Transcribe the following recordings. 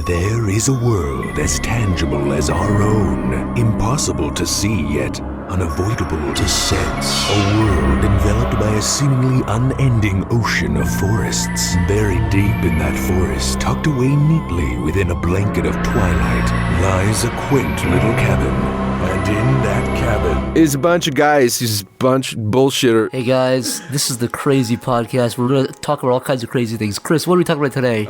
There is a world as tangible as our own, impossible to see yet unavoidable to sense. A world enveloped by a seemingly unending ocean of forests. Buried deep in that forest, tucked away neatly within a blanket of twilight, lies a quaint little cabin. And in that cabin is a bunch of guys who's a bunch of bullshitter. Hey guys, this is the Crazy Podcast. We're gonna talk about all kinds of crazy things. Chris, what are we talking about today?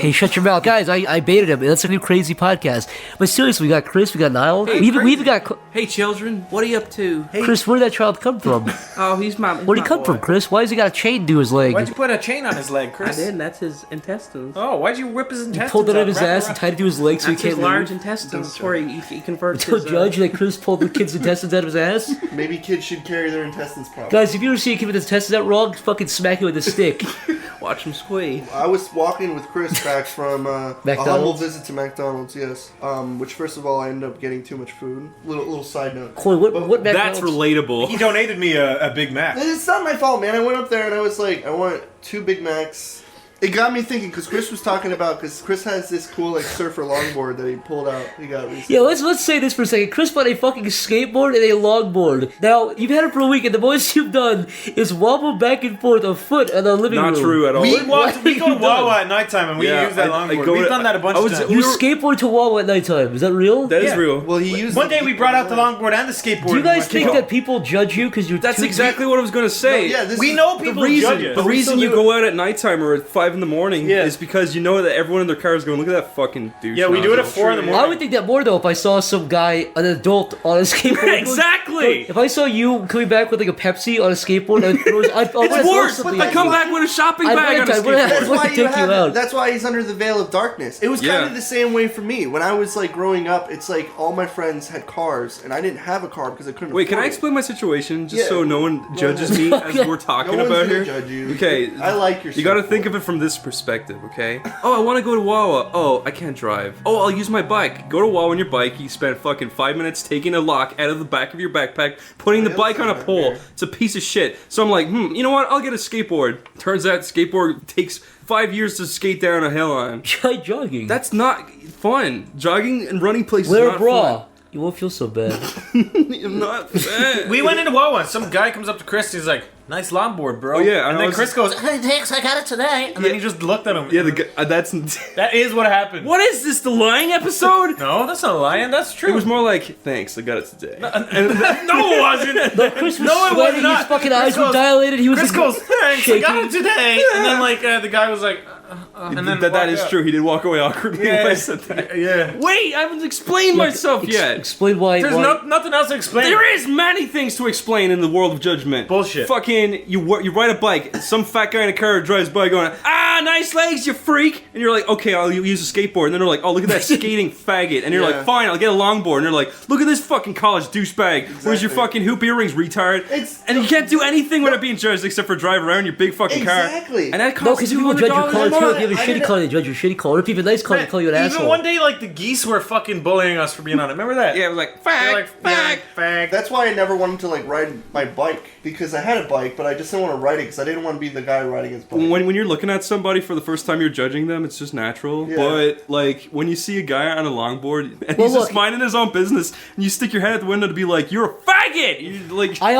Hey, shut your mouth, guys! I baited him. That's a new Crazy Podcast. But seriously, we got Chris, we got Niall. Hey, we even got. Hey, children, what are you up to? Hey. Chris, where did that child come from? Oh, he's my. Where did he come from, Chris? Why has he got a chain to his leg? Why'd you put a chain on his leg, Chris? I did. That's his intestines. Oh, why'd you whip his intestines? He pulled it out of his ass and tied it to his leg so That's he can't his large move. intestines. That's where he converts So his... judge that Chris pulled the kid's intestines out of his ass? Maybe kids should carry their intestines properly. Guys, if you ever see a kid with his intestines out wrong, fucking smack him with a stick. Watch him squeeze. I was walking with Chris back from a humble visit to McDonald's, yes. Which, first of all, I ended up getting too much food. Little side note. Cory, what That's relatable. He donated me a Big Mac. It's not my fault, man. I went up there and I was like, I want 2 Big Macs. It got me thinking, because Chris was talking about, because Chris has this cool, like, surfer longboard that he pulled out. He got recently. Yeah, let's say this for a second. Chris bought a fucking skateboard and a longboard. Now, you've had it for a week, and the most you've done is wobble back and forth a foot in the living room. Not true at all. We go to Wawa at nighttime and we use that longboard. We've done that a bunch of times. You skateboard to Wawa at nighttime. Is that real? That is real. Well, he used One day we brought out the longboard and the skateboard. Do you guys think that people judge you because you're That's exactly what I was going to say. No, yeah, we know people judge us. The reason you go out at nighttime or at 5 in the morning is because you know that everyone in their car is going, look at that fucking douche. Yeah, we do it at 4 in the morning. I would think that more though if I saw some guy, an adult, on a skateboard. Exactly! If I saw you coming back with like a Pepsi on a skateboard, it's worse! I come back with a shopping bag on a skateboard. That's why he's under the veil of darkness. It was kind of the same way for me. When I was like growing up, it's like all my friends had cars and I didn't have a car because I couldn't afford it. Wait, can I explain my situation just so no one judges me as we're talking about here? Judge you. Okay. I like your You gotta think of it from this perspective, okay? Oh, I want to go to Wawa. Oh, I can't drive. Oh, I'll use my bike. Go to Wawa on your bike. You spend fucking 5 minutes taking a lock out of the back of your backpack, putting the bike on a pole. It's a piece of shit. So I'm like, you know what? I'll get a skateboard. Turns out skateboard takes 5 years to skate down a hill on. Try jogging. That's not fun. Jogging and running places Wear is not a bra. fun. You won't feel so bad. I'm not bad. We went into Wawa. Some guy comes up to Chris. He's like, "Nice longboard, bro." Oh yeah, and then Chris goes, "Thanks, I got it today." And then he just looked at him. Yeah, the guy, that is what happened. What is this? The lying episode? No, that's not lying. That's true. It was more like, "Thanks, I got it today." No, it wasn't. No, Chris was No, it was sweating. not. His fucking Chris eyes were goes- dilated. He was Chris like, goes, "Thanks, shaking. I got it today." And then like the guy was like, and then that is true. He did walk away awkwardly when I said that. Yeah. Wait, I haven't explained myself yet. Explain why. There's nothing else to explain. There is many things to explain in the world of judgment. Bullshit. Fucking, you ride a bike. Some fat guy in a car drives by going, nice legs, you freak. And you're like, okay, I'll use a skateboard. And then they're like, oh, look at that skating faggot. And you're like, fine, I'll get a longboard. And they're like, look at this fucking college douchebag. Exactly. Where's your fucking hoop earrings, retard? And you can't do anything without being judged except for drive around your big fucking car. Exactly. And that No, costs because people judge your color too. If you have a shitty color, they judge your shitty color. If you have a nice color, they call you an asshole. Even one day, like, the geese were fucking bullying us for being on it. Remember that? Yeah, it was like, fag, fag. That's why I never wanted to like ride my bike, because I had a bike, but I just didn't want to ride it because I didn't want to be the guy riding his bike. When you're looking at somebody for the first time, you're judging them. It's just natural. Yeah. But like when you see a guy on a longboard and he's just minding his own business, and you stick your head out the window to be like, "You're a faggot." You're like, I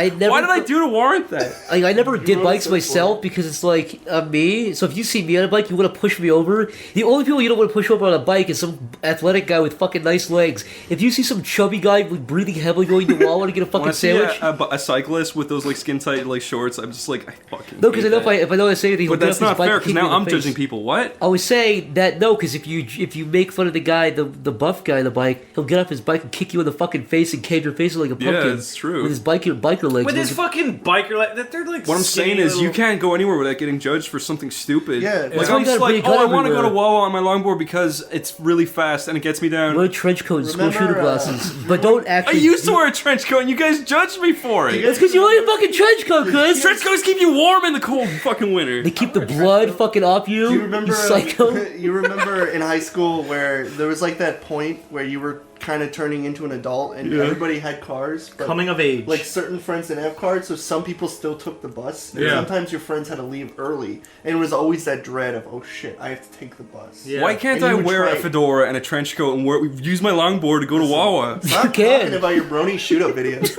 never. Why did I do to warrant that? I never did bikes myself because it's like me. So if you see me on a bike, you want to push me over. The only people you don't want to push over on a bike is some athletic guy with fucking nice legs. If you see some chubby guy breathing heavily going to Wawa to get a fucking sandwich, a cyclist with those like skin tight like shorts, I'm just like, I fucking. No, because I know if I know I say anything, but that's not fair. Because now I'm judging people. What? I was saying that no, because if you make fun of the guy, the buff guy on the bike, he'll get off his bike and kick you in the fucking face and cave your face like a pumpkin. Yeah, it's true. With his biker legs. With his fucking biker legs, they're like. What I'm saying is, you can't go anywhere without getting judged for something stupid. Yeah, like I'm just like, I want to go to Wawa on my longboard because it's really fast and it gets me down. Wear a trench coat and school shooter glasses, but don't actually. I used to wear a trench coat and you guys judged me for it. That's because you wear a fucking trench coat, Chris. Trench coats keep you warm in the cold fucking winter. They keep the blood fucking off you. Do you remember? You psycho. You remember in high school where there was like that point where you were kind of turning into an adult, and everybody had cars. But Coming of age. Like certain friends didn't have cars, so some people still took the bus. And sometimes your friends had to leave early, and it was always that dread of, oh shit, I have to take the bus. Yeah. Why can't And I you would wear try- a fedora and a trench coat and use my longboard to go to Wawa? Stop can. talking about your brony shoot-up videos.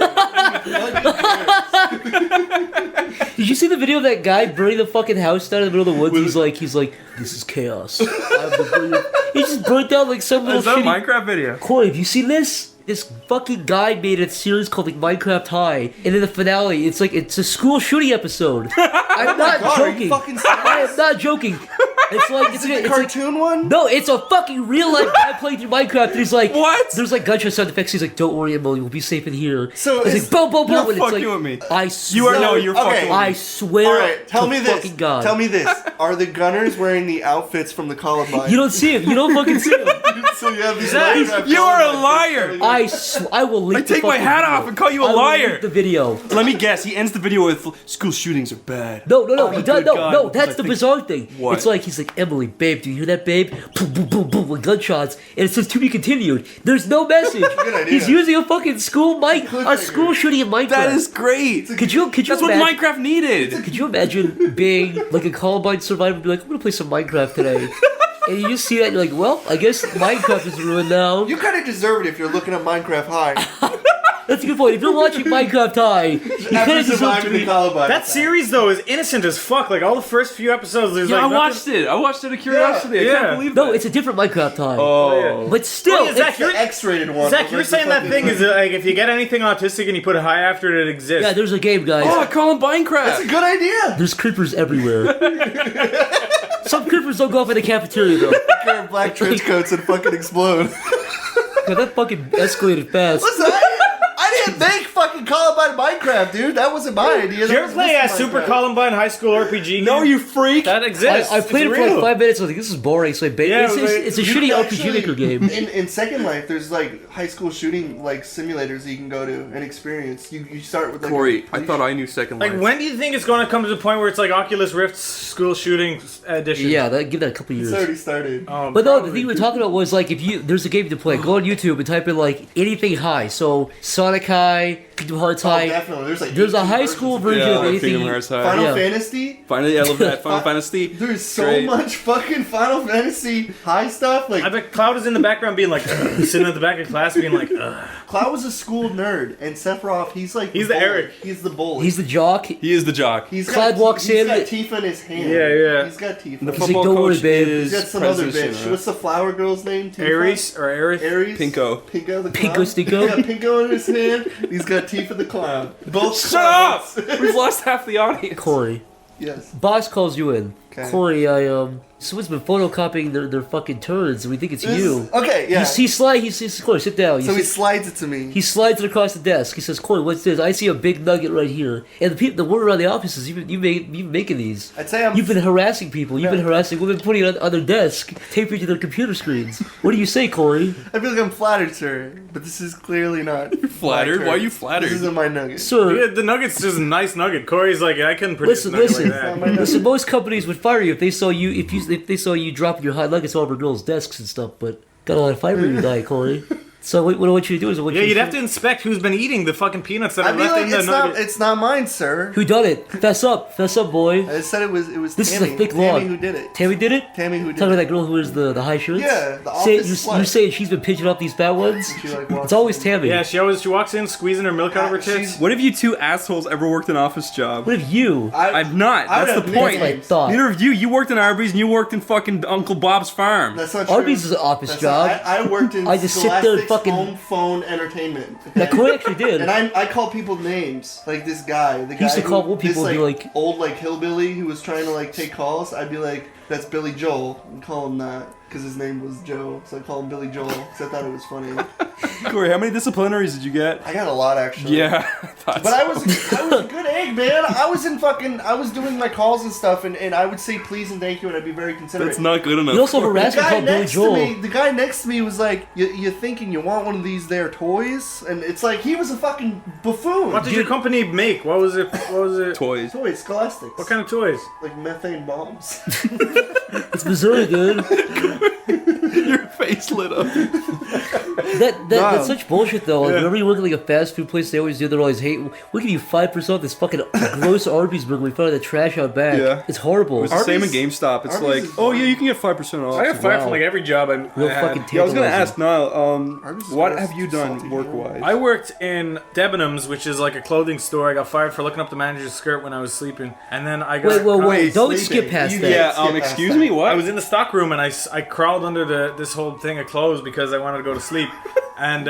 Did you see the video of that guy burning the fucking house down in the middle of the woods? He's like, this is chaos. He just burnt down like some little Is that a shitty... Minecraft video? Cory, have you seen this? This fucking guy made a series called like Minecraft High, and in the finale, it's a school shooting episode. I'm not God, are you joking. fucking I am not joking. It's like it's the cartoon one? No, it's a fucking real life guy playing through Minecraft. And he's like, What? There's like gunshot sound effects. He's like, don't worry, Emily, we'll be safe in here. So it's is- like boom, boom, boom. You're And it's fucking like, with me. I swear, You're Okay. fucking with I me. swear. All right, tell to me this. fucking God. Tell me this. Are the gunners wearing the outfits from the Columbine? You don't see him. You don't fucking see him. So you have these You are a liar. I will link. I take my hat off and call you a I will liar. link the video. Let me guess. He ends the video with school shootings are bad. No, he my does. good No, God. that's I the think- bizarre thing. What? It's like he's like, Emily, babe, do you hear that, babe? Boom, boom, boom, boom, with gunshots, and it says to be continued. There's no message. idea. He's using a fucking school shooting in Minecraft. That is great. Could you That's what imagine? Minecraft needed. Could you imagine being like a Columbine survivor and be like, I'm gonna play some Minecraft today? And you just see that and you're like, well, I guess Minecraft is ruined now. You kind of deserve it if you're looking at Minecraft High. That's a good point. If you're watching Minecraft High, you kind After of deserve to surviving the be... Columbine. That series though is innocent as fuck. Like all the first few episodes, there's Yeah, like I nothing- watched it. I watched it out of curiosity. I Yeah. can't believe No, that. it's a different Minecraft High. Oh. But still, yeah, Zach, it's- the X-rated one. Zach, but you're like saying the that thing is like if you get anything autistic and you put a high after it, it exists. yeah, there's a game, guys. Oh, I call him That's a Minecraft. good idea. There's creepers everywhere. Some creepers don't go up in the cafeteria though. Wear black trench coats and fucking explode. God, that fucking escalated fast. Listen, I didn't make fucking Columbine Minecraft, dude. That wasn't my idea. Did you ever play a Super Columbine High School RPG? No, you freak. That exists. I played it It's for like real. 5 minutes. I was like, this is boring. So I bait. Yeah, it's a You shitty can RPG actually- Maker game. In Second Life, there's like high school shooting like simulators that you can go to and experience. You start with like Corey, a I thought I knew Second Life. Like, when do you think it's going to come to the point where it's like Oculus Rift school shooting edition? Yeah, give that a couple It's years. already started. But no, the thing we were talking about was like if there's a game to play, go on YouTube and type in like anything high. So Sonic High, Kingdom Hearts Oh, High. definitely. There's a 18 high school version yeah, of like anything. Kingdom Hearts High. Final Yeah. Fantasy. Finally, I love that. Final Fantasy. There's so Great. much fucking Final Fantasy high stuff. I Like bet Cloud is in the background being like, sitting at the back of class being like, ugh. Cloud was a school nerd, and Sephiroth, he's like He's the bully. Eric. He's the bully. He's the jock. He is the jock. He's Cloud walks in. He's got Tifa in his hand. Yeah, yeah. He's got Tifa. The He's like, football "Don't worry, coach babe." He's is got some other President, bitch. huh? What's the flower girl's name? Tifa? Ares or Aerith? Ares. Pinko. Pinko the Pinko clown. Stinko? He's got Pinko in his hand. He's got Tifa the clown. Both Shut up! clowns. We've lost half the audience. Corey. Yes. Boss calls you in. Okay. Corey, someone's been photocopying their fucking turds, and we think it's This- you. Okay, yeah. He says, Corey, sit down. So he slides it to me. He slides it across the desk. He says, Corey, what's this? I see a big nugget right here. And the word around the office is you've been making these. I'd say I'm. You've been harassing people. You've been harassing women, putting it on their desk, taping to their computer screens. What do you say, Corey? I feel like I'm flattered, sir, but this is clearly not. Flattered? my Why are turn. you flattered? This isn't my nugget. Sir, Yeah, the nugget's just a nice nugget. Corey's like, I couldn't produce listen, a nugget listen. like My that. nugget. Listen, most companies would fire you if they saw you if they saw you dropping your hot nuggets all over girls' desks and stuff, but got a lot of fiber in your diet, Corey. So what I want you to do is I want Yeah, you you'd have to inspect who's been eating the fucking peanuts that I are feel left like in the it's nugget. not mine, sir. Who done it? Fess up, boy. I said it was This is Tammy. a thick Tammy log. who did it. Tammy did it? Tammy who did Talking about it. that girl who wears the high shirts? Yeah, the Say, office you're slut. saying she's been pitching up these fat ones? She, like, walks It's always in. Tammy. Yeah, she walks in squeezing her milk out of her tits. She's- When have you two assholes ever worked an office job? What if you? I've not. I would That's have the picked point. That's my thought. Neither of you. You worked in Arby's and you worked in fucking Uncle Bob's farm. That's not true. Arby's is an office That's job. not- I worked in I just sit there and Scholastic's fucking- home phone entertainment. That Corey actually did. And I call people names. Like this guy. The guy used to who- call old people this, and be like- old like hillbilly who was trying to like take calls. I'd be like, that's Billy Joel. And call him that. Because his name was Joe. So I call him Billy Joel. Because I thought it was funny. Corey, how many disciplinaries did you get? I got a lot actually. Yeah, I thought But I so. was a good egg, man. I was doing my calls and stuff, and I would say please and thank you, and I'd be very considerate. That's not good enough. You also The harassed me guy called Billy next to Joel. me, the guy next to me was like, "You thinking you want one of these there toys?" And it's like he was a fucking buffoon. What did your company make? What was it? Toys. Toys, Scholastics. What kind of toys? Like methane bombs. It's Missouri, dude. Your face lit up. That's such bullshit though. Like, whenever you work at like a fast food place, they always do. They're always, hey, we'll give you 5% off this fucking gross Arby's burger we found in the trash out back. Yeah. It's horrible. It's the same in GameStop. It's Arby's like, is oh yeah, you can get 5% off. I got fired from like every job I Real had. fucking Yeah, I was gonna tantalizing. ask Niall, Arby's is what gross, have you done salty. work-wise? I worked in Debenhams, which is like a clothing store. I got fired for looking up the manager's skirt when I was sleeping, and then I got Wait, don't sleeping. skip past You that. did. Yeah, Skip past excuse that. me, what? I was in the stock room and I crawled under this whole thing of clothes because I wanted to go to sleep. And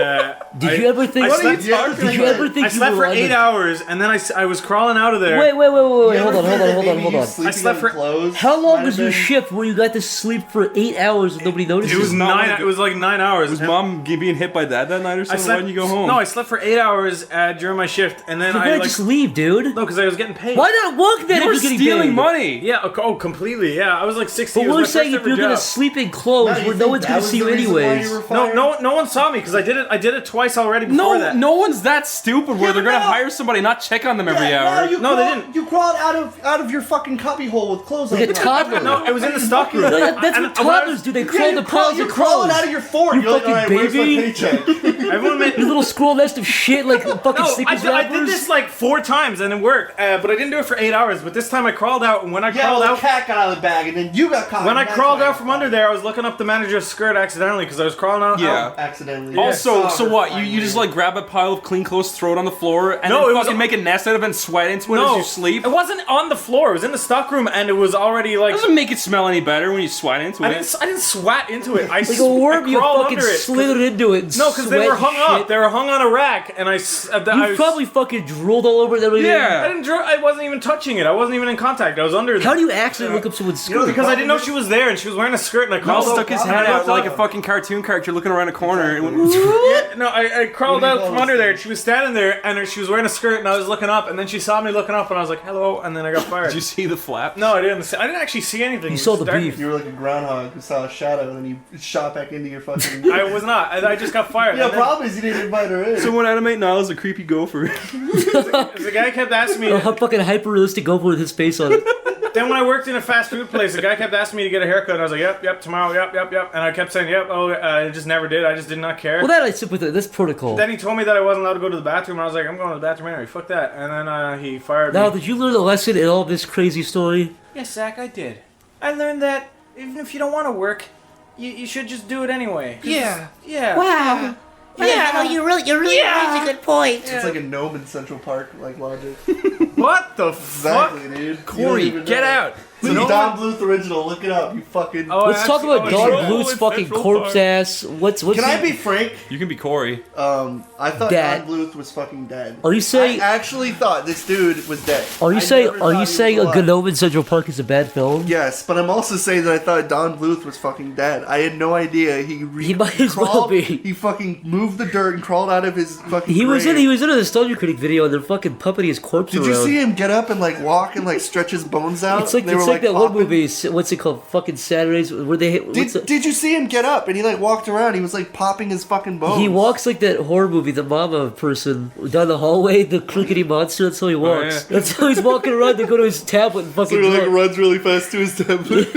Did you ever think? I slept- Did you ever think I slept you for were 8 hours, and then I was crawling out of there. Wait, You hold ever on. think maybe you sleeping I slept on for- clothes How long might was have your been- shift where you got to sleep for 8 hours and nobody noticed? It was not nine. like It was like 9 hours. Was mom being hit by dad that night or something? Why didn't you go home? No, I slept for 8 hours during my shift, and then Why I not like just leave, dude? no, because I was getting paid. Why not work then you were if you're getting stealing paid? money. Yeah. Oh, completely. Yeah, I was like 16. But It was we're my saying first if you're ever gonna job. sleep in clothes Matt, you where no think one's that gonna was see you the reason why anyways. you were No, fired? no one saw me because I did it twice already before that. No one's that stupid where Yeah, they're but gonna no. hire somebody, not check on them every hour. No, they didn't. You crawled out of your fucking cubby hole with clothes Like on. a toddler. No, it was in the stock room. That's And what when I toddlers was- do. They Yeah, crawl the piles you're of crawling clothes. out of your fort. You You're like, fucking all right, where's my baby. paycheck? Everyone made. You little squirrel nest of shit, like fucking No, sneakers I did this like 4 times and it worked, but I didn't do it for 8 hours. But this time I crawled out, and when I Yeah, crawled well, out, the cat got out of the bag, and then you got caught. when I and that's crawled why out from under there, I was looking up the manager's skirt accidentally because I was crawling out. Yeah. out- accidentally. Also, so what? You Horrifying. just like grab a pile of clean clothes, throw it on the floor, and No, then it was- fucking make a nest out of it and sweat into it as No, you sleep? it wasn't on the floor. It was in the stock room, and it was already like. Doesn't make it smell any better when you sweat into I it. didn't swat into it. Like a worm, I you crawled fucking under it. slithered into it. And No, because they sweat were and hung shit. up. They were hung on a rack, and I You probably fucking drooled all over it. and everything. Yeah. I wasn't even touching it. I wasn't even in contact. I was under. How do you accidentally look up someone's skirt? Because I didn't know she was there, and she was wearing a skirt, and I Carl crawled stuck his out- head I out looked like a up. fucking cartoon character looking around a corner. And went, Yeah, no, I crawled What do you out call from those under there, things? and she was standing there, and she was wearing a skirt, and I was looking up, and then she saw me looking up, and I was like, "Hello," and then I got fired. Did you see the flap? No, I didn't. I didn't actually see anything. You It saw was the dark. beef. You were like a groundhog who saw a shadow, and then you shot back into your fucking. I was not. I just got fired. Yeah, And then problem is you didn't invite her in. Someone animate Niall as a creepy gopher. the guy kept asking me. A fucking hyper realistic gopher with his face on it. Then when I worked in a fast food place, the guy kept asking me to get a haircut, and I was like, "Yep, tomorrow, yep," and I kept saying, "Yep." Oh, I just never did. I just did not care. Well, that I sympathize. That's protocol. Then he told me that I wasn't allowed to go to the bathroom, and I was like, "I'm going to the bathroom anyway. Fuck that." And then he fired Now, me. did you learn a lesson in all this crazy story? Yes, Zach, I did. I learned that even if you don't want to work, you should just do it anyway. Yeah. Yeah. Wow. Yeah, you really raised a good point. It's like a gnome in Central Park, like logic. What the fuck? Exactly, dude. Corey, You don't even get know. out! It's a Don Bluth original. Look it up. You fucking. Oh, Let's talk about actually- Don oh, Bluth's it's fucking Central corpse Park. ass. What's Can I he- be frank? You can be Cory. I thought Dead. Don Bluth was fucking dead. Are you saying? I actually thought this dude was dead. Are you I saying? never Are thought he you was saying a alive. Gnome in Central Park is a bad film? Yes, but I'm also saying that I thought Don Bluth was fucking dead. I had no idea. He might as well crawled- be. He fucking moved the dirt and crawled out of his fucking. He was grave. in a Nostalgia Critic video and they're fucking puppeting his corpse Did around. you see him get up and like walk and like stretch his bones out? It's like They were, that one popping. movie. What's it called? Fucking Saturdays. Where they hit. Did you see him get up and he like walked around? He was like popping his fucking bones. He walks like that horror movie, the mama person, down the hallway, the crickety monster. That's how he walks. yeah. That's how he's walking around. They go to his tablet and So fucking he like draw. runs really fast to his tablet.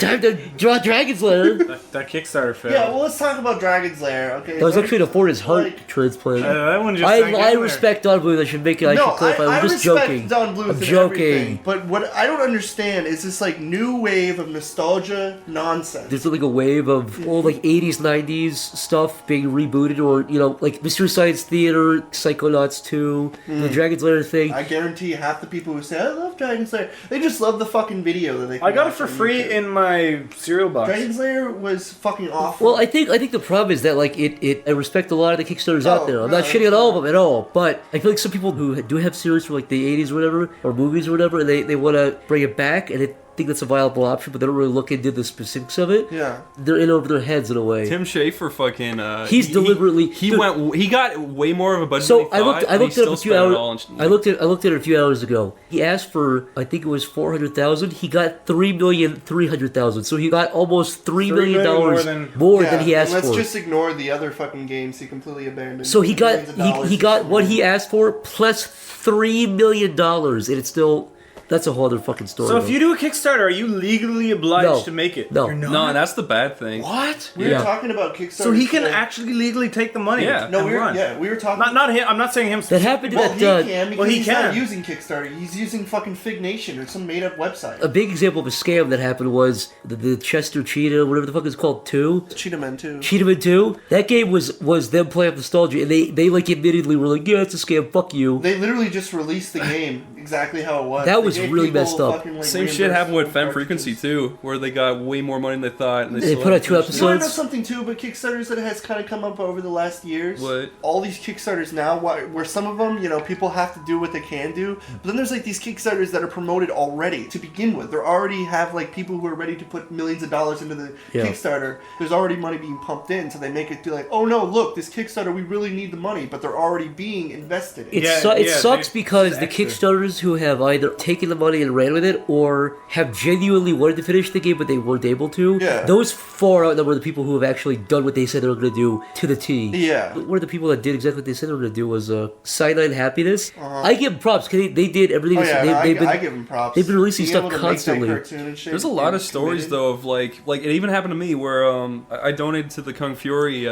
Time to draw Dragon's Lair. That Kickstarter failed. Yeah, well, let's talk about Dragon's Lair. Okay. That was actually to afford his heart Like- transplant. that one just sank in I there. respect Don Bluth. I should make it. I No, should clarify. I I'm just respect joking. Don Bluth I'm and joking. everything, but what I don't understand is this like new wave of nostalgia nonsense. There's like a wave of old like 80s, 90s stuff being rebooted, or like Mystery Science Theater, Psychonauts 2, the Dragon's Lair thing. I guarantee half the people who say I love Dragon's Lair, they just love the fucking video that they. Can I got it watch for on free YouTube. in my cereal box. Dragon's Lair was fucking awful. Well, I think the problem is that like I respect a lot of the Kickstarters out Oh, there. I'm no, not shitting on all of them at all, but I feel like some people who do have series from like the 80s or whatever, or movies or whatever, and they want to bring it back, and they think that's a viable option, but they don't really look into the specifics of it. yeah. They're in over their heads in a way. Tim Schafer fucking. He's deliberately- He Dude. He got way more of a budget. So than he I looked thought, it and he up a still few spent it hours. all on- I looked at it a few hours ago. He asked for, I think it was 400,000. He got 3,300,000. So he got almost $3 million more Yeah, than he asked and let's for. just ignore the other fucking games he completely abandoned. So he got Millions of dollars he got just what for- he asked for plus $3 million, and it's still That's a whole other fucking story. So if though. you do a Kickstarter, are you legally obliged No. to make it? No. You're not? No, that's the bad thing. What? We were Yeah. talking about Kickstarter. So he can today. actually legally take the money. Yeah. No, and we were run. we were talking. Not him. I'm not saying him. That happened to Well, that. he can because Well, he he's not can. using Kickstarter. He's using fucking Fig Nation or some made-up website. A big example of a scam that happened was the Chester Cheetah, whatever the fuck it's called, 2. Cheetah Men too. Cheetahman 2. That game was them playing up nostalgia, and they like admittedly were like, yeah, it's a scam, fuck you. They literally just released the game exactly how it was. That They was gave really people messed up. fucking, like, Same shit reimbursed happened with full Femme cartridges. Frequency too, where they got way more money than they thought, and They still put out had 2 to finish episodes. You want to know something too? But Kickstarters that has kind of come up over the last years. What? All these Kickstarters now, where some of them, people have to do what they can do. But then there's like these Kickstarters that are promoted already to begin with. They already have like people who are ready to put millions of dollars into the Yeah. Kickstarter. There's already money being pumped in, so they make it be like, oh no, look, this Kickstarter, we really need the money, but they're already being invested in. It sucks they- because the extra. Kickstarters who have either taken the money and ran with it or have genuinely wanted to finish the game but they weren't able to, Yeah. those far outnumber the people who have actually done what they said they were going to do to the T. Yeah. One of the people that did exactly what they said they were going to do was Cyanide Happiness. I give them props because they did everything. Oh yeah, they've I been, give them props. they've been releasing Being stuff able to make that constantly. cartoon and shit, There's a lot of and stories committed. though of like it even happened to me where I donated to the Kung Fury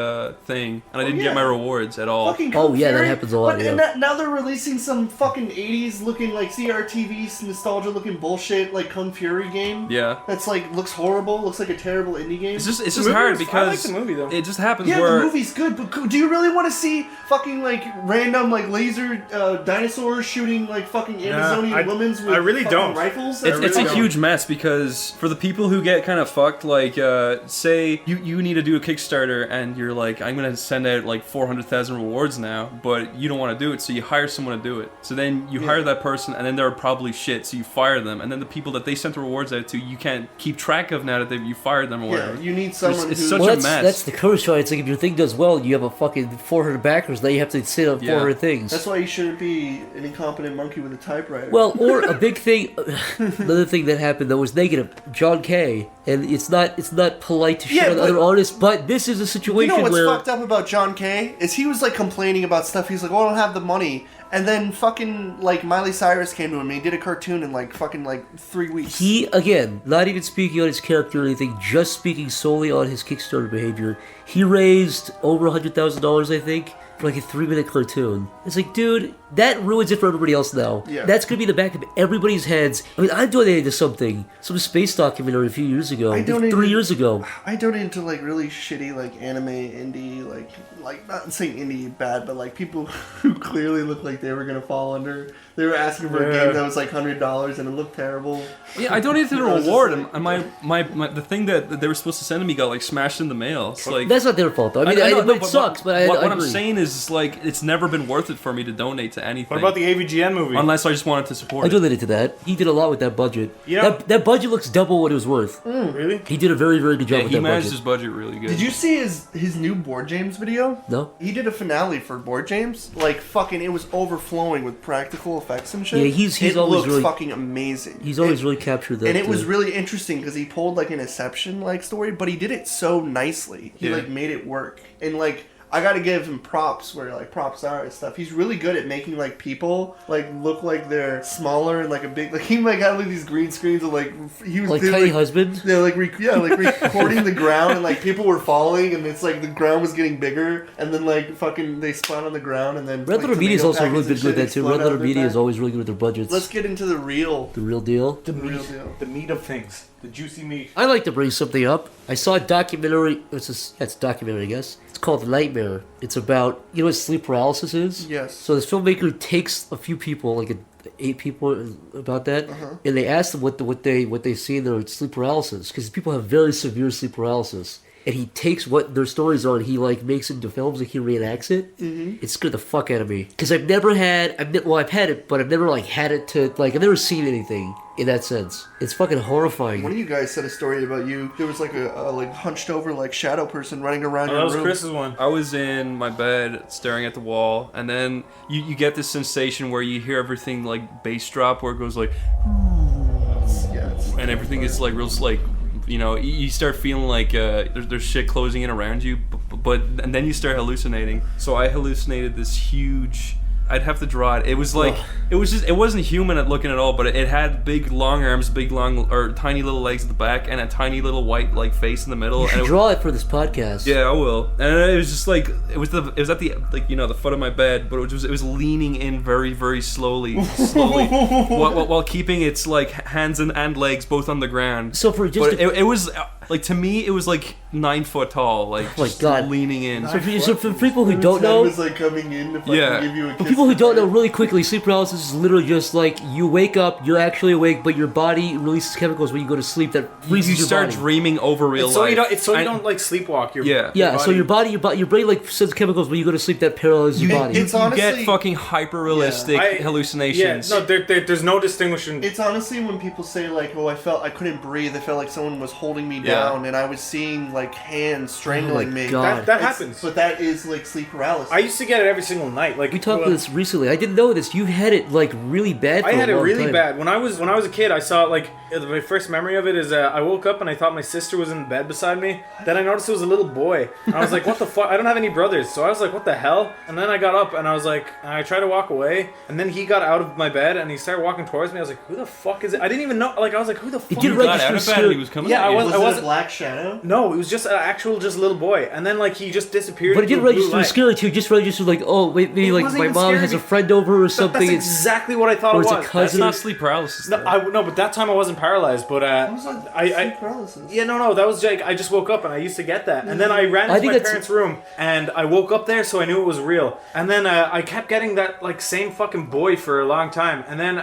thing and I didn't yeah. get my rewards at all. Fucking Oh, Kung yeah, that Fury. happens a lot, But yeah. now they're releasing some fucking 80s looking like CRTV nostalgia looking bullshit like Kung Fury game. Yeah. That's like looks horrible. Looks like a terrible indie game. It's just The movie hard was- because I like the movie, though. it just happens yeah, where the movie's good, but do you really want to see fucking like random like laser dinosaurs shooting like fucking Amazonian women with I really fucking don't. rifles? it's a don't. huge mess because for the people who get kind of fucked, like say you need to do a Kickstarter and you're like, I'm gonna send out like 400,000 rewards now, but you don't want to do it, so you hire someone to do it. So then you hire that person and then they're probably shit, so you fire them, and then the people that they sent the rewards out to, you can't keep track of now that you fired them or Yeah, whatever. you need someone it's who. such Well, a that's, mess. that's the curse, right? It's like if your thing does well, you have a fucking 400 backers, now you have to sit on Yeah. 400 things. That's why you shouldn't be an incompetent monkey with a typewriter. Well, or a big thing, another thing that happened that was negative, John Kay, and it's not polite to shit Yeah, on but- other artists, but this is a you situation know what's where fucked up about John Kay is he was like complaining about stuff. He's like, "Oh, I don't have the money," and then fucking like Miley Cyrus came to him and he did a cartoon in like fucking like 3 weeks. he, again, not even speaking on his character or anything, just speaking solely on his Kickstarter behavior, he raised over $100,000, I think, for like a 3-minute cartoon. It's like, dude, that ruins it for everybody else now. Yeah. That's gonna be in the back of everybody's heads. I mean, I donated to some space documentary a few years ago, I donated- 3 years ago. I donated to like really shitty like anime indie like not saying indie bad, but like people who clearly looked like they were gonna fall under. They were asking for a game that was like $100 and it looked terrible. Yeah, I donated to the I was just reward, like- and my the thing that they were supposed to send to me got like smashed in the mail. It's like That's not their fault, though. I mean, know, but it sucks, but I what I'm agree. saying is like it's never been worth it for me to donate to anything. What about the AVGN movie? unless I just wanted to support I it. donated to that. He did a lot with that budget. Yeah. That budget looks double what it was worth. Really? He did a very, very good job Yeah, with he that managed budget. his budget really good. Did you see his new Board James video? No? He did a finale for Board James. Like fucking, it was overflowing with practical effects and shit. Yeah, he's it always looked really- fucking amazing. He's always really captured that. And it was really interesting because he pulled like an Inception like story, but he did it so nicely. He Yeah. like made it work. And like I gotta give him props where like props are and stuff. He's really good at making like people like look like they're smaller and like a big like he like had like these green screens of like he was like doing, Tiny Husband. yeah, like recording the ground and like people were falling and it's like the ground was getting bigger and then like fucking they spawn on the ground and then Red like, Letter Media's tomato also really packets and been good at that shit too. explode Red out Letter of their Media is back. always really good with their budgets. Let's get into the real deal. The real meat. deal. The meat of things. The juicy meat. I like to bring something up. I saw a documentary. It's a documentary, I guess. It's called Nightmare. It's about, you know what sleep paralysis is? Yes. So this filmmaker takes a few people, like 8 people, about that, and they ask them what they see in their sleep paralysis, because people have very severe sleep paralysis. And he takes what their stories are and he like makes it into films, like he reenacts it. Mm-hmm. It scared the fuck out of me, because I've had it, but I've never like had it to like I've never seen anything in that sense. It's fucking horrifying. One of you guys said a story about you. There was like a like hunched over like shadow person running around Oh, your that was room. Chris's one. I was in my bed staring at the wall, and then you get this sensation where you hear everything like bass drop, where it goes like, Yeah, it's- and everything is like real like, you know, you start feeling like there's shit closing in around you, but and then you start hallucinating. So I hallucinated this huge I'd have to draw it. It was like it wasn't human at looking at all, but it had big long arms, or tiny little legs at the back, and a tiny little white like face in the middle. You should draw it for this podcast. Yeah, I will. And it was just like it was at the the foot of my bed, but it was leaning in very very slowly, while keeping its like hands and legs both on the ground. So for it was like, to me it was like 9 foot tall, like oh my God. leaning in. So for people who don't know, was like coming in to give you a kiss. for people who don't know, really quickly, sleep paralysis is literally just like you wake up, you're actually awake, but your body releases chemicals when you go to sleep that freezes you start your body. dreaming over real life. You don't like sleepwalk. So your brain like sends chemicals when you go to sleep that paralyzes your body. You get fucking hyper realistic hallucinations. Yeah, no, there's no distinguishing. It's honestly when people say like, "Oh, I couldn't breathe. I felt like someone was holding me down, and I was seeing like hands strangling me." God. That happens. But that is like sleep paralysis. I used to get it every single night. Like we talked about this recently. I didn't know this. You had it like really bad. I had it really time. bad when I was a kid. I saw like my first memory of it is I woke up and I thought my sister was in bed beside me. Then I noticed it was a little boy. And I was like, "What the fuck?" I don't have any brothers, so I was like, "What the hell?" And then I got up and I was like, I tried to walk away, and then he got out of my bed and he started walking towards me. I was like, "Who the fuck is it?" I didn't even know. Like I was like, "Who the fuck?" You got out of bed and he was coming. Yeah, at you. Was it a black shadow? No, it was just an actual little boy, and then like he just disappeared. But it didn't into a blue register light. scary too. Just registered like, oh wait, maybe It like wasn't my even mom scary has a friend over or something. That's exactly what I thought or it it's a was. That's cousin. not sleep paralysis. No, but that time I wasn't paralyzed. But It was like sleep paralysis. yeah, no, that was like I just woke up and I used to get that, and then I ran into my parents' room and I woke up there, so I knew it was real. And then I kept getting that like same fucking boy for a long time, and then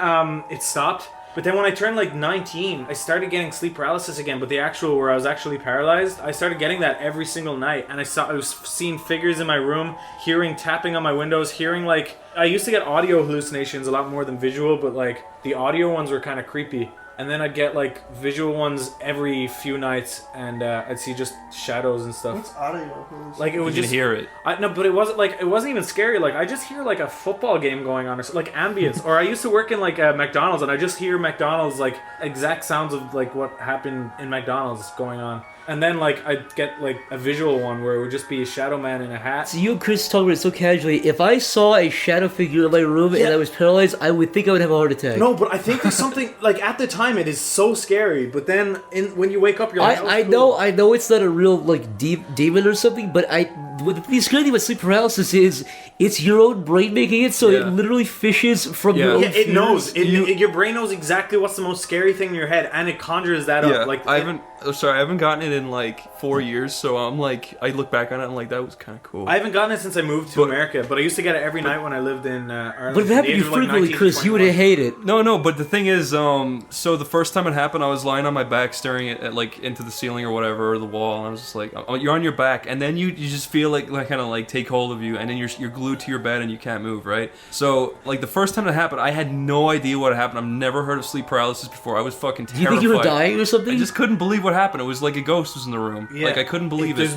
it stopped. But then when I turned like 19, I started getting sleep paralysis again, but the actual where I was actually paralyzed, I started getting that every single night, and I was seeing figures in my room, hearing tapping on my windows, hearing like I used to get audio hallucinations a lot more than visual, but like the audio ones were kind of creepy. And then I'd get like visual ones every few nights, and I'd see just shadows and stuff. What's audio? Like it would You just can hear it. No, but it wasn't even scary. Like I just hear like a football game going on, or like ambience. Or I used to work in like McDonald's, and I just hear McDonald's like exact sounds of like what happened in McDonald's going on. And then like I'd get like a visual one where it would just be a shadow man in a hat. So you and Chris talk about it so casually. If I saw a shadow figure in my room and I was paralyzed, I would think I would have a heart attack. No, but I think there's something like at the time it is so scary, but then when you wake up, you're like, I know it's not a real like demon or something, but the scary thing about sleep paralysis is it's your own brain making it, so it literally fishes from your own it fears. knows. Your brain knows exactly what's the most scary thing in your head, and it conjures that up. Like I haven't gotten it in like 4 years, so I'm like, I look back on it and like, that was kind of cool. I haven't gotten it since I moved to America, but I used to get it every night when I lived in Ireland. But if it happened to you frequently, Chris, you would have hated it. No, but the thing is, so the first time it happened, I was lying on my back staring at like into the ceiling or whatever, or the wall, and I was just like, oh, you're on your back, and then you just feel like kind of like take hold of you, and then you're glued to your bed and you can't move, right? So like the first time it happened, I had no idea what happened. I've never heard of sleep paralysis before. I was fucking terrified. Do you think you were dying or something? I just couldn't believe what happened. It was like a ghost was in the room. Yeah. Like I couldn't believe it.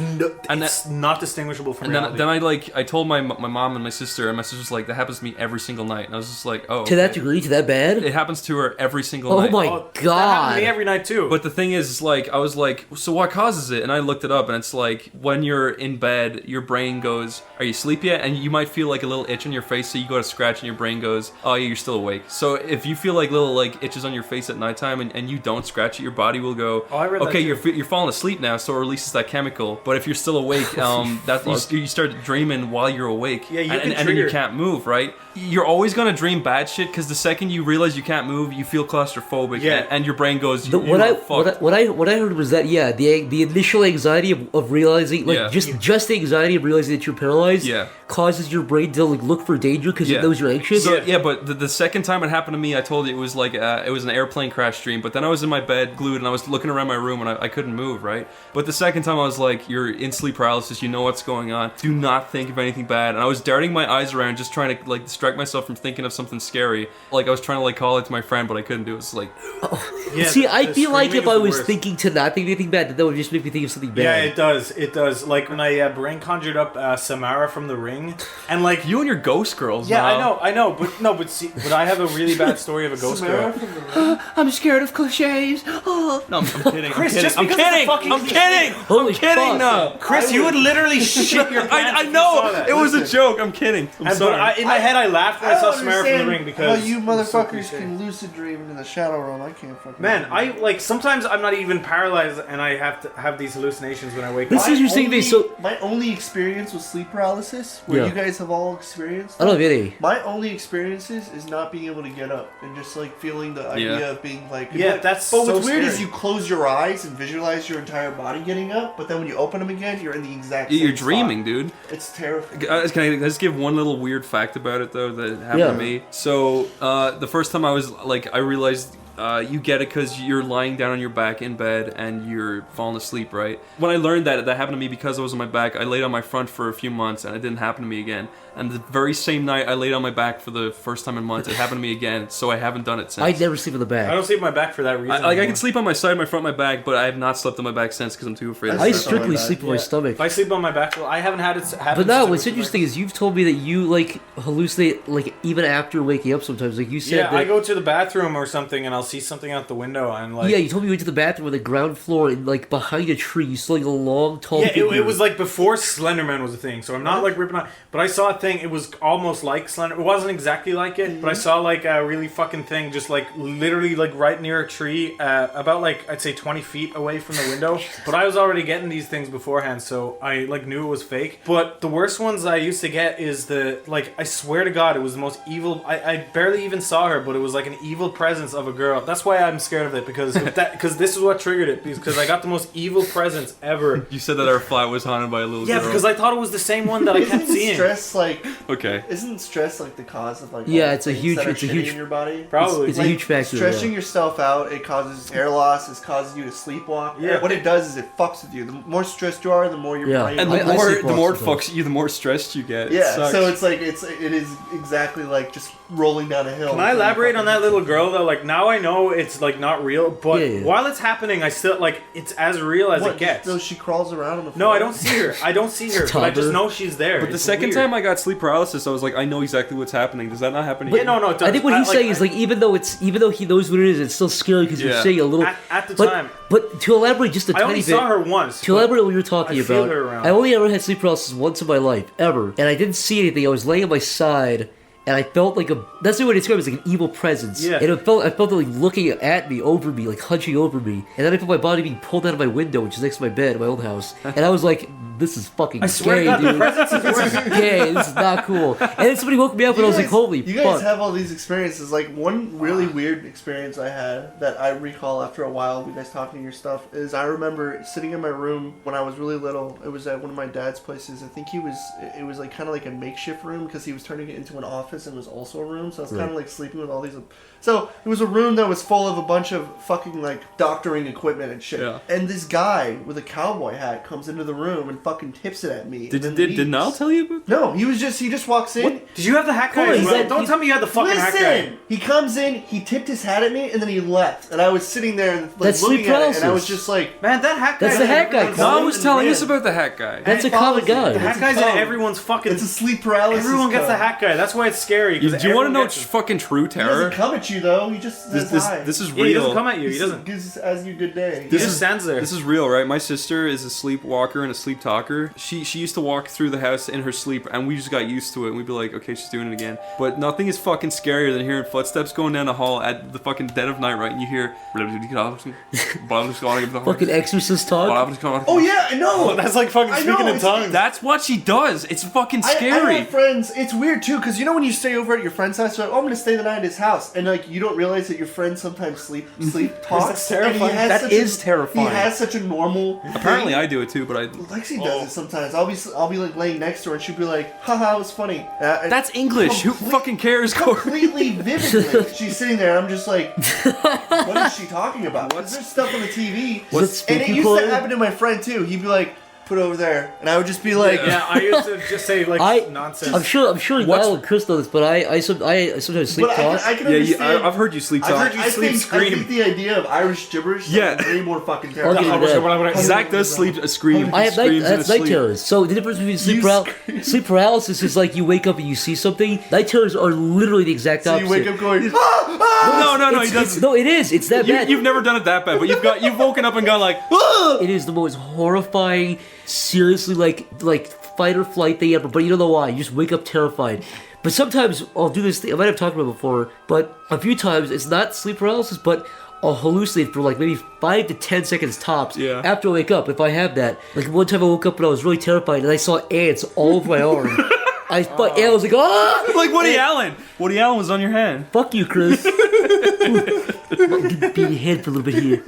It's not distinguishable from And reality. then I told my mom and my sister, and my sister's like, that happens to me every single night, and I was just like, oh. To that degree, to that bad? It happens to her every single night. Oh my That happened god! to me every night too. But the thing is, like, I was like, so what causes it? And I looked it up, and it's like, when you're in bed, your brain goes, are you asleep yet? And you might feel like a little itch on your face, so you go to scratch, and your brain goes, oh yeah, you're still awake. So if you feel like little like itches on your face at nighttime, and you don't scratch it, your body will go, I read that okay, too. you're falling asleep now, so it releases that chemical. But if you're still awake, you start dreaming while you're awake, Yeah, and then you can't move, right? You're always gonna dream bad shit, because the second you realize you can't move, you feel claustrophobic, and your brain goes, What I heard was that the initial anxiety of realizing just the anxiety of realizing that you're paralyzed causes your brain to like look for danger because it knows you're anxious. So, but the second time it happened to me, I told you it was like it was an airplane crash dream. But then I was in my bed glued, and I was looking around my room, and I couldn't move, right? But the second time I was like, you're in sleep paralysis, you know what's going on. Do not think of anything bad. And I was darting my eyes around, just trying to like distract myself from thinking of something scary. Like I was trying to like call it to my friend, but I couldn't do it. It's like, see, I feel like if I was thinking to not think of anything bad, that would just make me think of something bad. Yeah, it does. Like when my brain conjured up Samara from The Ring, and like you and your ghost girls. Yeah, now. I know, but I have a really bad story of a ghost girl. I'm scared of cliches. Oh. No, I'm kidding. Chris, I'm just kidding. because I'm it's a fucking kidding. I'm kidding. Holy I'm kidding. fuck. No. Chris, you would literally shit your pants. I if you know. saw that. It was a joke. I'm kidding. I'm sorry. In my head, I laughed when I saw Samara from the ring how because you it was so motherfuckers cliche. can lucid dream in the shadow realm. I can't fucking. Man, I like sometimes I'm not even paralyzed and I have to have these hallucinations when I wake This up. is interesting to me. So my only experience with sleep paralysis, where Yeah. you guys have all experienced. I don't have any. My only experiences is not being able to get up and just like feeling the idea of being like. Yeah, but, that's But so what's weird is scary. you close your eyes and visualize your entire body getting up, but then when you open them again, you're in the exact. You're same dreaming, spot. dude. It's terrifying. Can I just give one little weird fact about it though that happened Yeah. to me? So the first time I was like, I realized you get it because you're lying down on your back in bed and you're falling asleep, right? When I learned that happened to me because I was on my back, I laid on my front for a few months and it didn't happen to me again. And the very same night I laid on my back for the first time in months, it happened to me again. So I haven't done it since. I never sleep on the I back. don't sleep on my back for that reason. I anymore. can sleep on my side, my front, my back, but I have not slept on my back since because I'm too afraid. I of I sleep on strictly my back. sleep on my stomach. If I sleep on my back, well, I haven't had it happen. But now, since what's I was interesting is you've told me that you like hallucinate like even after waking up sometimes. Like you said Yeah, that. I go to the bathroom or something and I'll see something out the window and like. Yeah, you told me you went to the bathroom on the ground floor and like behind a tree you saw like a long, tall Yeah, figure. it was like before Slenderman was a thing, so I'm not like ripping out. But I saw a thing. It was almost like Slender. It wasn't exactly like it, but I saw like a really fucking thing, just like literally like right near a tree, about like I'd say 20 feet away from the window. But I was already getting these things beforehand, so I like knew it was fake. But the worst ones I used to get is the like I swear to God, it was the most evil. I barely even saw her, but it was like an evil presence of a girl. That's why I'm scared of it because this is what triggered it because I got the most evil presence ever. You said that our flat was haunted by a little Yeah, girl. because I thought it was the same one that I kept Isn't seeing. stress like? Okay. Isn't stress like the cause of like? Yeah, all the it's a things huge- that are it's a shitty huge- in your body. Probably. It's a huge factor. Stretching Yeah. yourself out, it causes hair loss. It causes you to sleepwalk. Yeah. What it does is it fucks with you. The more stressed you are, the more your Yeah. brain. And I the more sleepwalk it sometimes. fucks you, the more stressed you get. It yeah. sucks. So it's like it is exactly like just rolling down a hill. Can I elaborate on that little girl though? Like now I know it's like not real, but Yeah. while it's happening, I still like it's as real as What, it gets. So she crawls around on the floor. No, I don't see her. I don't see her, but I just Toddler. know she's there. But the It's second weird. time I got sleep paralysis, I was like, I know exactly what's happening. Does that not happen to Yeah, you? no, it does. I think what he's saying is like even though he knows what it is, it's still scary because you're Yeah. saying a little. At the but, time. but to elaborate just a I tiny only bit. saw her once. To elaborate on what you were talking I feel about, her around. I only ever had sleep paralysis once in my life, ever, and I didn't see anything. I was laying on my side, and I felt like that's the way to describe it, it's like an evil presence. Yeah. And I felt it like looking at me, over me, like hunching over me, and then I felt my body being pulled out of my window, which is next to my bed in my old house, and I was like, this is fucking I swear gay, to God, the dude. presence is This is worse. gay. This is not cool. And then somebody woke me up, and I was like, holy You guys fuck. have all these experiences. Like one really weird experience I had that I recall after a while of you guys talking your stuff is I remember sitting in my room when I was really little. It was at one of my dad's places. I think it was like kind of like a makeshift room because he was turning it into an office and it was also a room. So I was kind of like sleeping with all these. So it was a room that was full of a bunch of fucking like doctoring equipment and shit. Yeah. And this guy with a cowboy hat comes into the room and fucking tips it at me. and then Did leaves. Niall tell you about that? No, he just walks in. Did you have the hat guy? Cory, as well? he's- Don't tell me you had the fucking hat guy. Listen! He comes in, he tipped his hat at me, and then he left. And I was sitting there and like, That's looking sleep at it, and I was paralysis. just like, Man, that hat guy. That's the hat guy, No, I Cory. was telling us about the hat guy. That's a It follows common guy. it. The hat It's a guy's in code. everyone's fucking. It's a sleep paralysis. Everyone gets code. the hat guy. That's why it's scary. Do you want to know Gets fucking true He terror? doesn't come at you though. He just says hi. This is Yeah, he doesn't real. come at you. He doesn't. Gives as you good day. He This just is- stands there. This is real, right? My sister is a sleepwalker and a sleep talker. She used to walk through the house in her sleep, and we just got used to it. And we'd be like, okay, she's doing it again. But nothing is fucking scarier than hearing footsteps going down the hall at the fucking dead of night, right? And you hear Fucking exorcist talk. Oh yeah, I know. That's like fucking I know, speaking in it's- tongues. That's what she does. It's fucking I scary. have friends. It's weird too, because you know when you stay over at your friend's house, you're like, oh, I'm gonna stay the night at his house, and like you don't realize that your friend sometimes sleep talks. That's terrifying. And he has That such is a, terrifying. He has such a normal. Apparently, thing. I do it too, but I. Lexi does it sometimes. I'll be like laying next to her, and she'll be like, haha, it was funny. And That's English. Who fucking cares, Cory? completely vividly. She's sitting there. I'm just like, what is she talking about? Because there's stuff on the TV. Is it And it spooky used Cory? to happen to my friend too. He'd be like, put it over there. And I would just be like... Yeah, I used to just say, like, nonsense. I'm sure Niall and Chris know this, but I sometimes sleep talk. I can understand... I've heard you sleep talk. I've heard you sleep scream. I think the idea of Irish gibberish is way more fucking I'll give terrible. you that. Zach does scream. I have night terrors. So the difference between sleep paralysis is like you wake up and you see something. Night terrors are literally the exact opposite. So you wake up going, No, he doesn't. No, it is. It's that bad. You've never done it that bad, but you've woken up and gone like, It is the most horrifying, seriously, like fight or flight thing ever. But you don't know why. You just wake up terrified. But sometimes I'll do this thing. I might have talked about it before, but a few times it's not sleep paralysis, but I'll hallucinate for like maybe 5 to 10 seconds tops after I wake up, if I have that. Like one time I woke up and I was really terrified and I saw ants all over my arm. I was like, ah! like Woody Allen. Woody Allen was on your hand. Fuck you, Chris. Beat your head for a little bit here.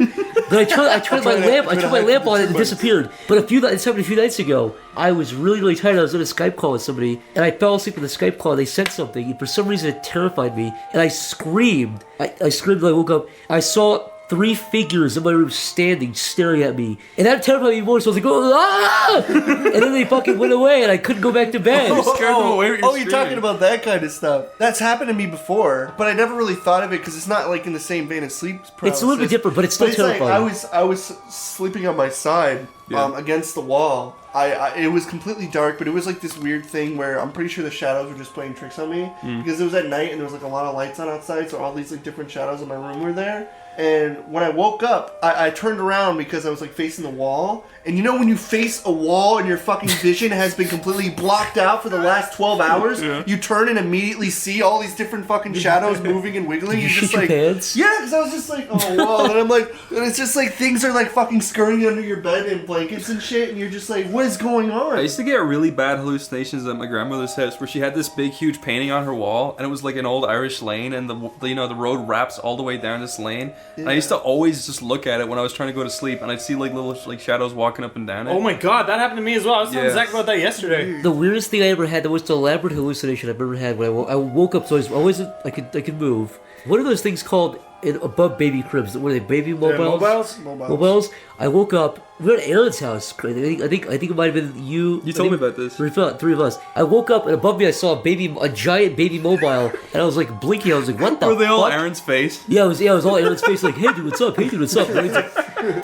But I turned my lamp on and it disappeared. But this happened a few nights ago. I was really, really tired. I was on a Skype call with somebody, and I fell asleep in the Skype call. They said something, and for some reason it terrified me, and I screamed. I screamed when I woke up. I saw 3 figures in my room standing, staring at me. And that terrified me more, so I was like, ah! And then they fucking went away, and I couldn't go back to bed. You're talking about that kind of stuff. That's happened to me before, but I never really thought of it because it's not like in the same vein as sleep paralysis. It's a little bit different, but it's still terrifying. Like, I was sleeping on my side against the wall. It was completely dark, but it was like this weird thing where I'm pretty sure the shadows were just playing tricks on me because it was at night and there was like a lot of lights on outside, so all these like different shadows in my room were there. And when I woke up, I turned around because I was like facing the wall. And you know when you face a wall and your fucking vision has been completely blocked out for the last 12 hours, you turn and immediately see all these different fucking shadows moving and wiggling. Did you You're just shit like, your pants? yeah, because I was just like, oh wow. And I'm like, and it's just like things are like fucking scurrying under your bed and blankets and shit. And you're just like, what is going on? I used to get really bad hallucinations at my grandmother's house where she had this big, huge painting on her wall, and it was like an old Irish lane, and the road wraps all the way down this lane. And I used to always just look at it when I was trying to go to sleep, and I'd see like little like shadows walking up and down it. Oh my god, that happened to me as well. I was telling Zach about that yesterday. The weirdest thing I ever had, the most elaborate hallucination I've ever had when I woke up, so I could move. What are those things called above baby cribs? What are they, baby mobiles? Mobiles. I woke up. We were at Aaron's house. I think it might have been you. You told me about this. 3 of us. I woke up and above me I saw a giant baby mobile, and I was like blinking. I was like, "What the?" Were they all fuck? Aaron's face? Yeah, it was all Aaron's face. Like, "Hey, dude, what's up? Hey, dude, what's up?"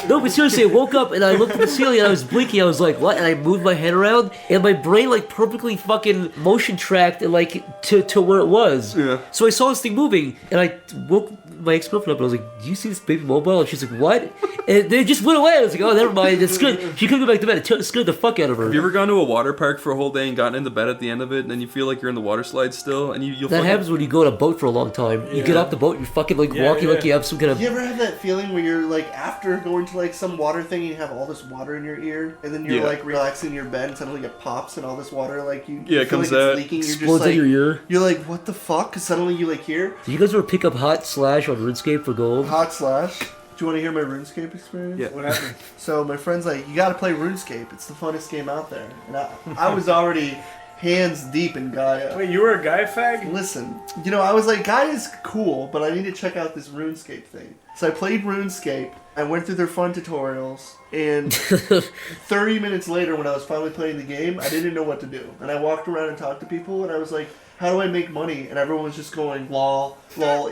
No, but seriously, I woke up and I looked at the ceiling and I was blinking. I was like, "What?" And I moved my head around, and my brain like perfectly fucking motion tracked and like to where it was. Yeah. So I saw this thing moving, and I woke my ex-girlfriend up and I was like, "Do you see this baby mobile?" And she's like, "What?" And then it just went away. I was like, "Oh, never mind." It's good. She couldn't go back to bed. It scared the fuck out of her. Have you ever gone to a water park for a whole day and gotten into bed at the end of it, and then you feel like you're in the water slide still, and you'll that happens when you go on a boat for a long time. You get off the boat, you're fucking like walking like you have some kind of. You ever have that feeling where you're like after going to like some water thing and you have all this water in your ear, and then you're like relaxing in your bed and suddenly it pops and all this water like you it feel comes like out, it's leaking. You're just explodes like, in your ear. You're like, what the fuck? Because suddenly you like hear. Did you guys ever pick up Hot Slash on RuneScape for gold? Hot Slash. Do you want to hear my RuneScape experience? Yeah. What happened? So my friend's like, you got to play RuneScape. It's the funnest game out there. And I was already hands deep in Gaia. Wait, you were a guy fag? Listen, I was like, Gaia is cool, but I need to check out this RuneScape thing. So I played RuneScape. I went through their fun tutorials, and 30 minutes later, when I was finally playing the game, I didn't know what to do. And I walked around and talked to people, and I was like, how do I make money? And everyone was just going, lol,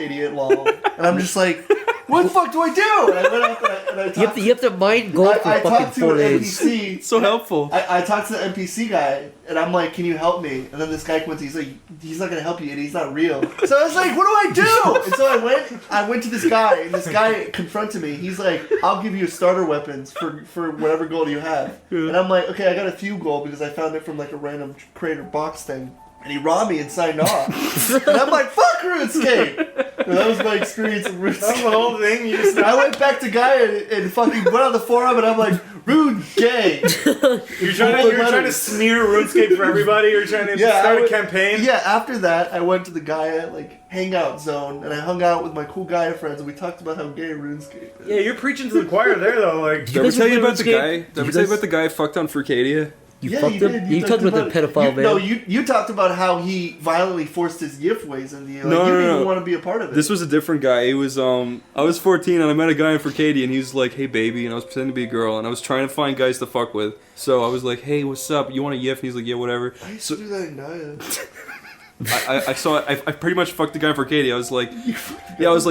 idiot, lol. And I'm just like, what the fuck do I do? And I went up and I talked you have to mine gold for fucking 4 days. NPC. So helpful. I talked to the NPC guy, and I'm like, can you help me? And then this guy comes, he's like, he's not going to help you, and he's not real. So I was like, what do I do? And so I went to this guy, and this guy confronted me. He's like, I'll give you starter weapons for whatever gold you have. And I'm like, okay, I got a few gold because I found it from like a random crate or box thing. And he robbed me and signed off. And I'm like, fuck RuneScape! And that was my experience with RuneScape. That's the whole thing? You just... I went back to Gaia and fucking went on the forum and I'm like, Rune gay! You're trying to smear RuneScape for everybody? You're trying to start a campaign? Yeah, after that, I went to the Gaia, hangout zone and I hung out with my cool Gaia friends and we talked about how gay RuneScape is. Yeah, you're preaching to the choir there, though. Did I ever tell you about the guy? Did I ever tell you about the guy fucked on Furcadia? You fucked him? You talked about the pedophile man. No, you talked about how he violently forced his yiff ways into you. Like, No, you didn't no. even want to be a part of it. This was a different guy. It was I was 14 and I met a guy in Fercadia and he was like, "Hey baby," and I was pretending to be a girl and I was trying to find guys to fuck with. So I was like, "Hey, what's up? You want a yiff?" And he's like, "Yeah, whatever." I used to do that in Niall. I pretty much fucked the guy in Fercadia. I was like,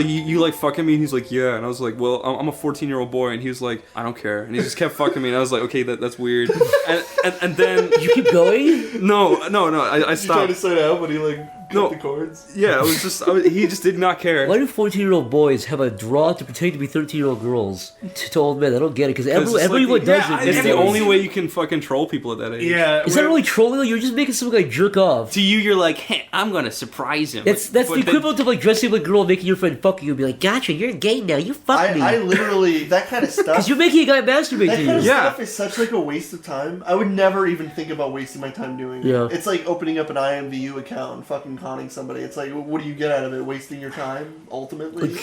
you like fucking me? And he's like, yeah. And I was like, well, I'm a 14-year-old boy. And he was like, I don't care. And he just kept fucking me. And I was like, okay, that's weird. And then Did you keep going? no, I You tried stopped. to sign out, but he like cut the cords. Yeah, he just did not care. Why do 14-year-old boys have a draw to pretend to be 13-year-old girls to old men? I don't get it, because everyone does it. It's the only way you can fucking troll people at that age. Yeah. Is that really trolling? You're just making some guy jerk off. To you, you're like, hey, I'm gonna surprise him. That's the equivalent of like dressing up like a girl, making your friend fuck you, and be like, gotcha, you're gay now, you fuck me. I literally, that kind of stuff. Because you're making a guy masturbate That to kind of you. stuff is such like a waste of time. I would never even think about wasting my time doing it. Yeah. It's like opening up an IMVU account and fucking conning somebody. It's like, what do you get out of it? Wasting your time, ultimately?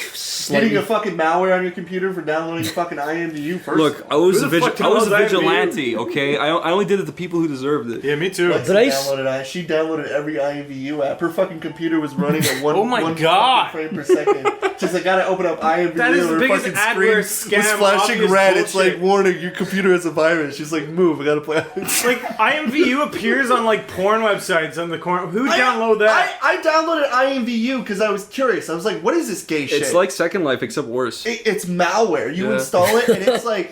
Getting a fucking malware on your computer for downloading fucking IMVU first. Look, I was a downloads vigilante, okay? I only did it to people who deserved it. Yeah, me too. She downloaded every IMVU app. Her fucking computer was running at one, Oh my one God. frame per second. She's like, gotta open up IMVU. That is the her biggest fucking adware screen scam, was flashing obvious red. It's bullshit. like, warning, your computer has a virus. She's like, move, I gotta play. Like, IMVU appears on, like, porn websites on the corner. Who download that? I downloaded IMVU because I was curious. I was like, what is this gay shit? It's like Second Life, except worse. It's malware. You Yeah. install it, and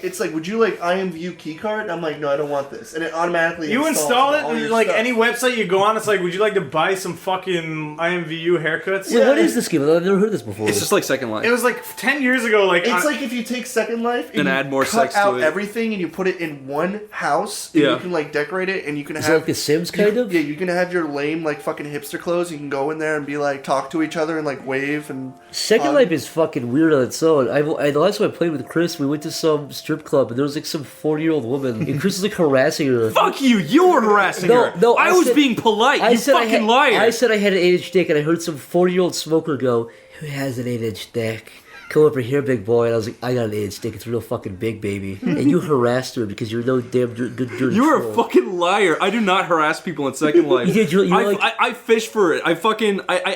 it's like, would you like IMVU keycard? And I'm like, no, I don't want this. And it automatically You installs install it, all and your like stuff. any website you go on, it's like, would you like to buy some fucking IMVU haircuts? Wait, what is this game? I've never heard this before. It's just like Second Life. It was like 10 years ago. Like It's like if you take Second Life and And you add more cut sex to out it. everything and you put it in one house, and Yeah. you can like decorate it, and you can Is it have like The Sims kind of? Yeah, you can have your lame like fucking hipster clothes. You can go in there and be like talk to each other and like wave and. Second Life is fucking weird on its own. The last time I played with Chris, we went to some strip club and there was like some 40-year-old woman and Chris was like harassing her. Fuck you! You were harassing No, her. no, I I was said- being polite. You fucking liar. I said I had an 8-inch dick and I heard some 40-year-old smoker go, "Who has an 8-inch dick? Come over here, big boy." And I was like, I got an 8-inch dick. It's real fucking big, baby. And you harassed her because you're no damn good dirty You are a troll. fucking liar. I do not harass people in Second Life. You did, you're like- I fish for it. I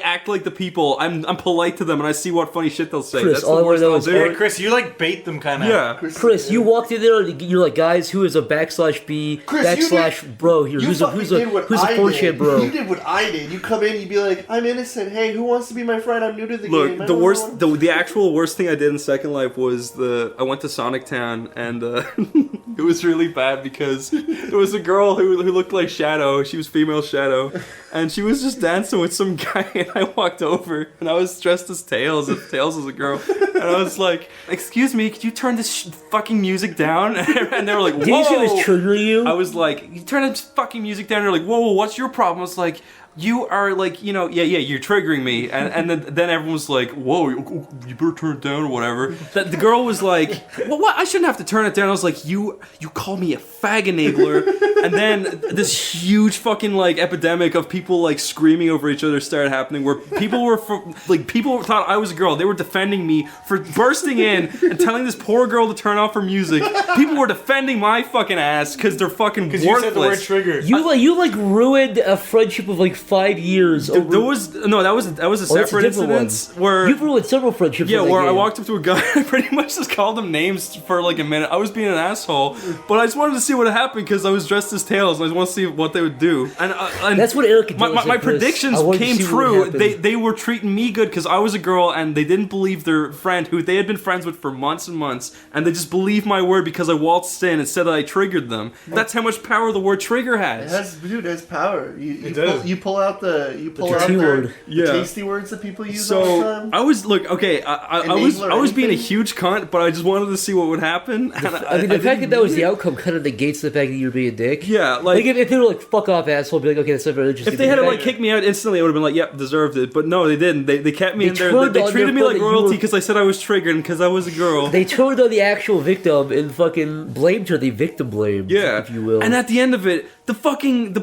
act like the people. I'm polite to them and I see what funny shit they'll say. Chris, That's all the I wanna worst know I'll is- do. yeah, Chris, you like bait them kind of. Yeah. Chris, you walked in there and you're like, guys, who is a /B Chris, you / bro here? You Who's a fucking did what I 4chan did. bro? You did what I did. You come in, you be like, I'm innocent. Hey, who wants to be my friend? I'm new to the game. I Look, the don't worst, know. the actual worst thing I did in Second Life was I went to Sonic Town and it was really bad because there was a girl who looked like Shadow. She was female Shadow, and she was just dancing with some guy. And I walked over and I was dressed as Tails. Tails was a girl, and I was like, "Excuse me, could you turn this fucking music down?" And they were like, "Whoa!" Did you say it was triggering you? I was like, "You turn this fucking music down." And they're like, "Whoa, what's your problem?" I was like, "You are like, yeah, you're triggering me." And then everyone was like, "Whoa, you better turn it down or whatever." The girl was like, "Well, what? I shouldn't have to turn it down." I was like, "You call me a fag enabler." And then this huge fucking like epidemic of people like screaming over each other started happening, where people thought I was a girl. They were defending me for bursting in and telling this poor girl to turn off her music. People were defending my fucking ass because they're fucking worthless. You said the word trigger. You ruined a friendship of like 5 years. That was a separate incident where you've ruined several friendships. yeah, in that where I game. walked up to a guy and I pretty much just called him names for like a minute. I was being an asshole, but I just wanted to see what happened because I was dressed as Tails and I just want to see what they would do. And That's what Eric did. my predictions came true. They They were treating me good because I was a girl and they didn't believe their friend who they had been friends with for months and months, and they just believed my word because I waltzed in and said that I triggered them. That's how much power the word trigger has. It has power. does. You pull out the T-word. the tasty words that people use all the So time. I was I was being a anything? huge cunt, but I just wanted to see what would happen. And I mean, the fact that was the outcome kind of negates the fact that you're being a dick. Yeah, Like if they were like, "Fuck off, asshole," I'd be like, "Okay, that's not very interesting." if they had But to the like fact- kick me out instantly, I would have been like, "Yep, deserved it." But no, they didn't. They kept me They in there. turned They on treated your me like fault that you royalty were- because I said I was triggered and because I was a girl. They turned on the actual victim and fucking blamed her. They victim blamed, Yeah, if you will. And at the end of it, the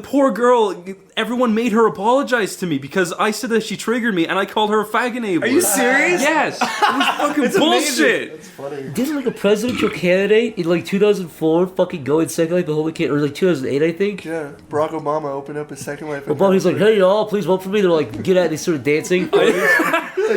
poor girl, everyone made her her apologize to me because I said that she triggered me and I called her a fag enabler. Are you serious? Yes. It was fucking bullshit. That's funny. Didn't like a presidential candidate in like 2004 fucking go in Second Life the whole weekend, or like 2008 I think? Yeah, Barack Obama opened up his Second Life. Obama's like, hey y'all, please vote for me. They're like, get out. They started dancing.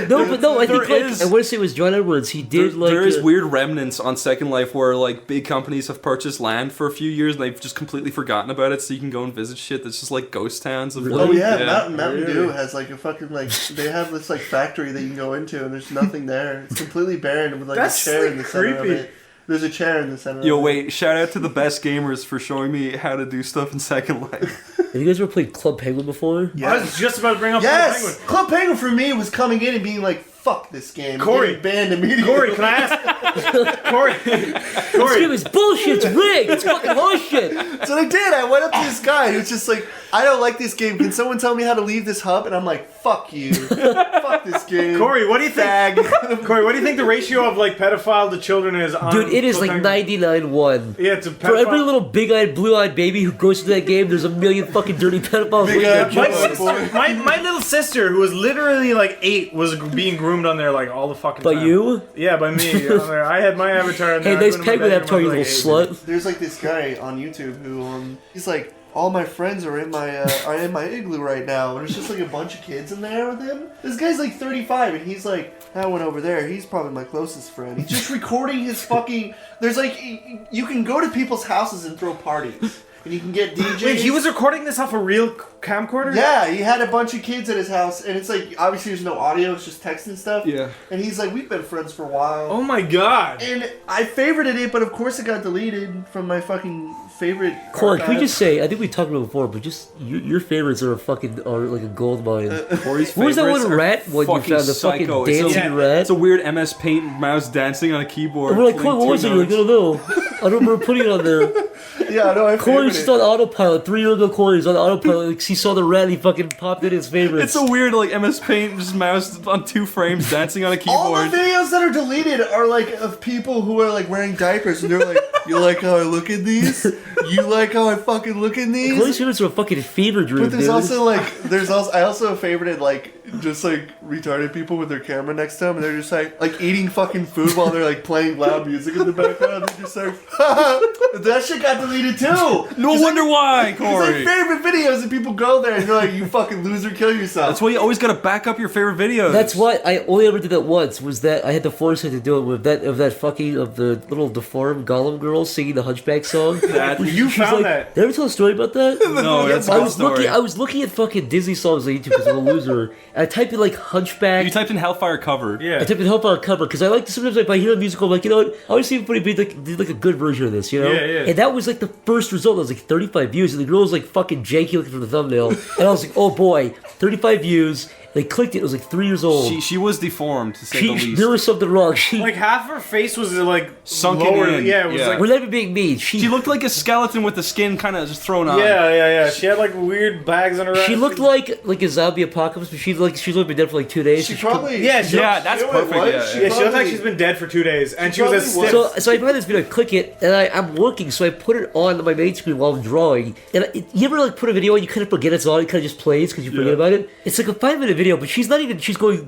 No, but no, I think There like is- I want to say it was John Edwards. He did like there is weird remnants on Second Life where like big companies have purchased land for a few years and they've just completely forgotten about it, so you can go and visit shit that's just like ghost towns of Oh like, yeah, Mountain Dew has like a fucking like they have this like factory that you can go into and there's nothing there. It's completely barren with like That's, a chair like, in the center creepy. of it. There's a chair in the center. Yo, of it. wait! Shout out to the best gamers for showing me how to do stuff in Second Life. Have you guys ever played Club Penguin before? I was just about to bring up Yes, Club Penguin. Club Penguin for me was coming in and being like, "Fuck this game." Cory. Getting banned immediately. Cory, can I ask? Cory, This game is bullshit. It's rigged. It's fucking horseshit. So I did. I went up to this guy who's just like, "I don't like this game. Can someone tell me how to leave this hub?" And I'm like, "Fuck you. Fuck this game." Cory, what do you think? Fag. Corey, what do you think the ratio of like pedophile to children is on? Dude, it is Club like Penguin? 99-1. Yeah, to For every pedophile. little big-eyed, blue-eyed baby who goes to that game, there's a million fucking dirty pedophiles waiting Big-eyed to My, jump Joe. on. sister, my little sister, who was literally like 8, was being groomed on there like all the fucking By time. you? Yeah, by me. On there. I had my avatar. In Hey, there. I nice put in my penguin bedroom, avatar, you I little was like, slut. There's like this guy on YouTube who he's like, all my friends are in my igloo right now, and it's just like a bunch of kids in there with him. This guy's like 35, and he's like, that one over there, he's probably my closest friend. He's just recording his fucking. There's like, you can go to people's houses and throw parties, and you can get DJs. Wait, he was recording this off a real camcorder? Yeah, he had a bunch of kids at his house, and it's like, obviously there's no audio, it's just text and stuff. Yeah. And he's like, we've been friends for a while. Oh my god. And I favorited it, but of course it got deleted from my fucking favorite. Corey, can we archive. just say, I think we talked about it before, but just, your favorites are like a gold mine. Corey's What was that favorites one are rat one you fucking found? The fucking psycho. dancing Yeah. rat? It's a weird MS Paint mouse dancing on a keyboard. And we're like, playing Corey, what was it? two You're like, I notes. don't know. I don't remember putting it on there. Yeah, I know, I Corey's favored just it. on autopilot. 3 years ago, Corey's on autopilot. Like, he saw the rat, he fucking popped in his favorites. It's a weird like MS Paint just mouse on 2 frames dancing on a All the keyboard. videos that are deleted are like of people who are like wearing diapers, and they're like, "You like how I look in these? You like how I fucking look in Corey's these?" favorites are a fucking fever dream, But there's dude. also like, I also favorited like just like retarded people with their camera next to them, and they're just like eating fucking food while they're like playing loud music in the background. They're just like, that shit got deleted too. No wonder why, It's like Corey. favorite videos, and people go there and you're like, "You fucking loser, kill yourself." That's why you always gotta back up your favorite videos. That's what I only ever did that once. Was that I had the foresight to do it with that of the little deformed Gollum girl singing the Hunchback song. That- You She's found like, that. Did I ever tell a story about that? No, that's I my was story. looking at fucking Disney songs on YouTube because I'm a loser. And I typed in like Hunchback. You typed in Hellfire cover. Yeah. I typed in Hellfire cover because I like to sometimes if I hear a musical, I'm like, you know what? I want to see if anybody did like a good version of this, you know? Yeah, yeah. And that was like the first result. That was like 35 views, and the girl was like fucking janky looking from the thumbnail, and I was like, oh boy, 35 views. They clicked it. It was like 3 years old. She was deformed to say the least. There was something wrong. She Like half her face was like Sunken lower. in. Yeah, it was Yeah. like. we're never being mean. She looked like a skeleton with the skin kind of just thrown on. Yeah. She had like weird bags on her eyes. She looked like a zombie apocalypse, but she's only been dead for like 2 days. She so probably. Yeah, she- Yeah, that's You know what it perfect. was? Yeah, She yeah. Yeah, she looked like probably- she's been dead for 2 days, and she was as probably stiff. was. So I find this video, I click it, and I'm working, so I put it on my main screen while I'm drawing. And you ever like put a video on, you kind of forget it's on, it kind of just plays because you forget about it. It's like a 5-minute video, but she's not even. She's going.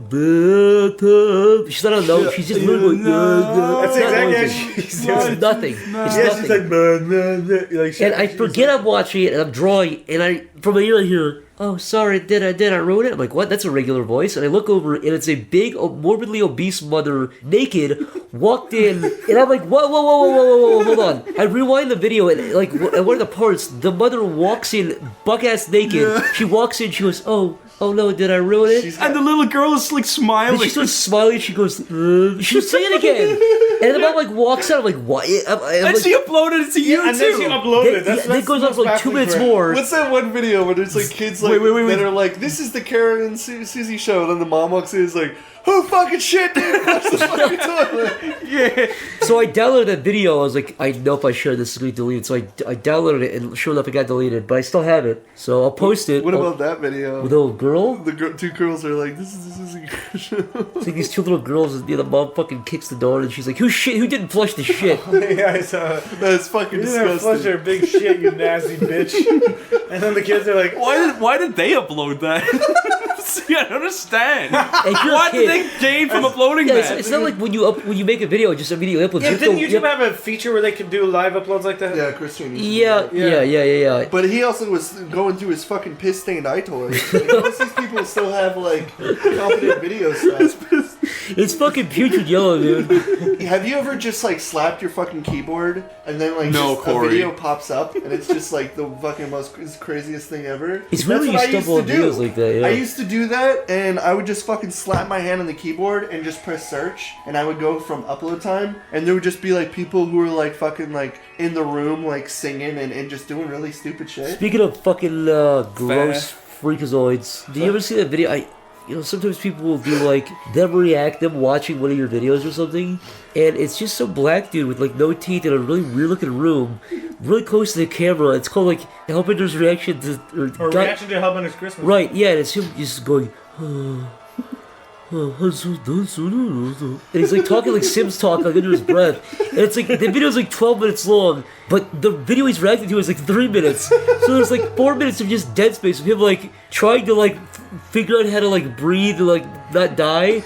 She's not on a note. She's just literally going. That's It's not exactly noisy. how she's It's doing. nothing. It's Yeah, nothing. she's like, like she, And I forget I'm watching it, and I'm drawing, and from my ear I hear, "Oh, sorry, did I ruin it?" I'm like, "What? That's a regular voice." And I look over, and it's a big, morbidly obese mother, naked, walked in, and I'm like, whoa, hold on. I rewind the video, and like, at one of the parts, the mother walks in, buck-ass naked. She walks in, she goes, oh no, did I ruin it? And the little girl is like And smiling. she starts smiling, she goes, she was saying it again. And the mom like walks out, I'm like, what? I'm And like, she uploaded it to you and too. then she uploaded it. then it goes on for like 2 minutes more. What's that one video where there's like kids like Wait. that are like, "This is the Karen and Susie show," and then the mom walks in and is like, who fucking shit, dude? Flush the fucking toilet. Yeah. So I downloaded that video. I was like, I know if I share this, it's going to be deleted. So I downloaded it, and sure enough, it got deleted. But I still have it. So I'll post it. What about that video? With a little girl? The two girls are like, this is It's like these two little girls, and the mom fucking kicks the door, and she's like, who didn't flush the shit? Yeah, I saw. That's fucking You didn't disgusting. flush your big shit, you nasty bitch. And then the kids are like, Why did they upload that? See, I don't understand. If you're a What kid- did they gain from uploading Yeah, that? it's not like when you make a video, it just immediately uploads. yeah, You have didn't to- YouTube have a feature where they could do live uploads like that? Yeah, Christian. Yeah. But he also was going through his fucking piss-stained iToys. Like, most of these people still have, like, competent video stuff. It's fucking putrid yellow, dude. Have you ever just, like, slapped your fucking keyboard and then, like, No, just a Cory. video pops up and it's just, like, the fucking most craziest thing ever? It's really That's you what I stumble on used to videos do. like that, yeah. I used to do that, and I would just fucking slap my hand on the keyboard and just press search, and I would go from upload time, and there would just be, like, people who were, like, fucking, like, in the room, like, singing and just doing really stupid shit. Speaking of fucking gross freakazoids, do you ever see that video? Sometimes people will do like them watching one of your videos or something, and it's just some black dude with like no teeth in a really weird looking room, really close to the camera. It's called like Hellbender's reaction to Reaction to Hellbender's Christmas. Right, yeah, and it's him just going. And he's like talking like Sims talk, like under his breath. And it's like the video's like 12 minutes long, but the video he's reacting to is like 3 minutes. So there's like 4 minutes of just dead space of him like trying to like figure out how to like breathe and like not die.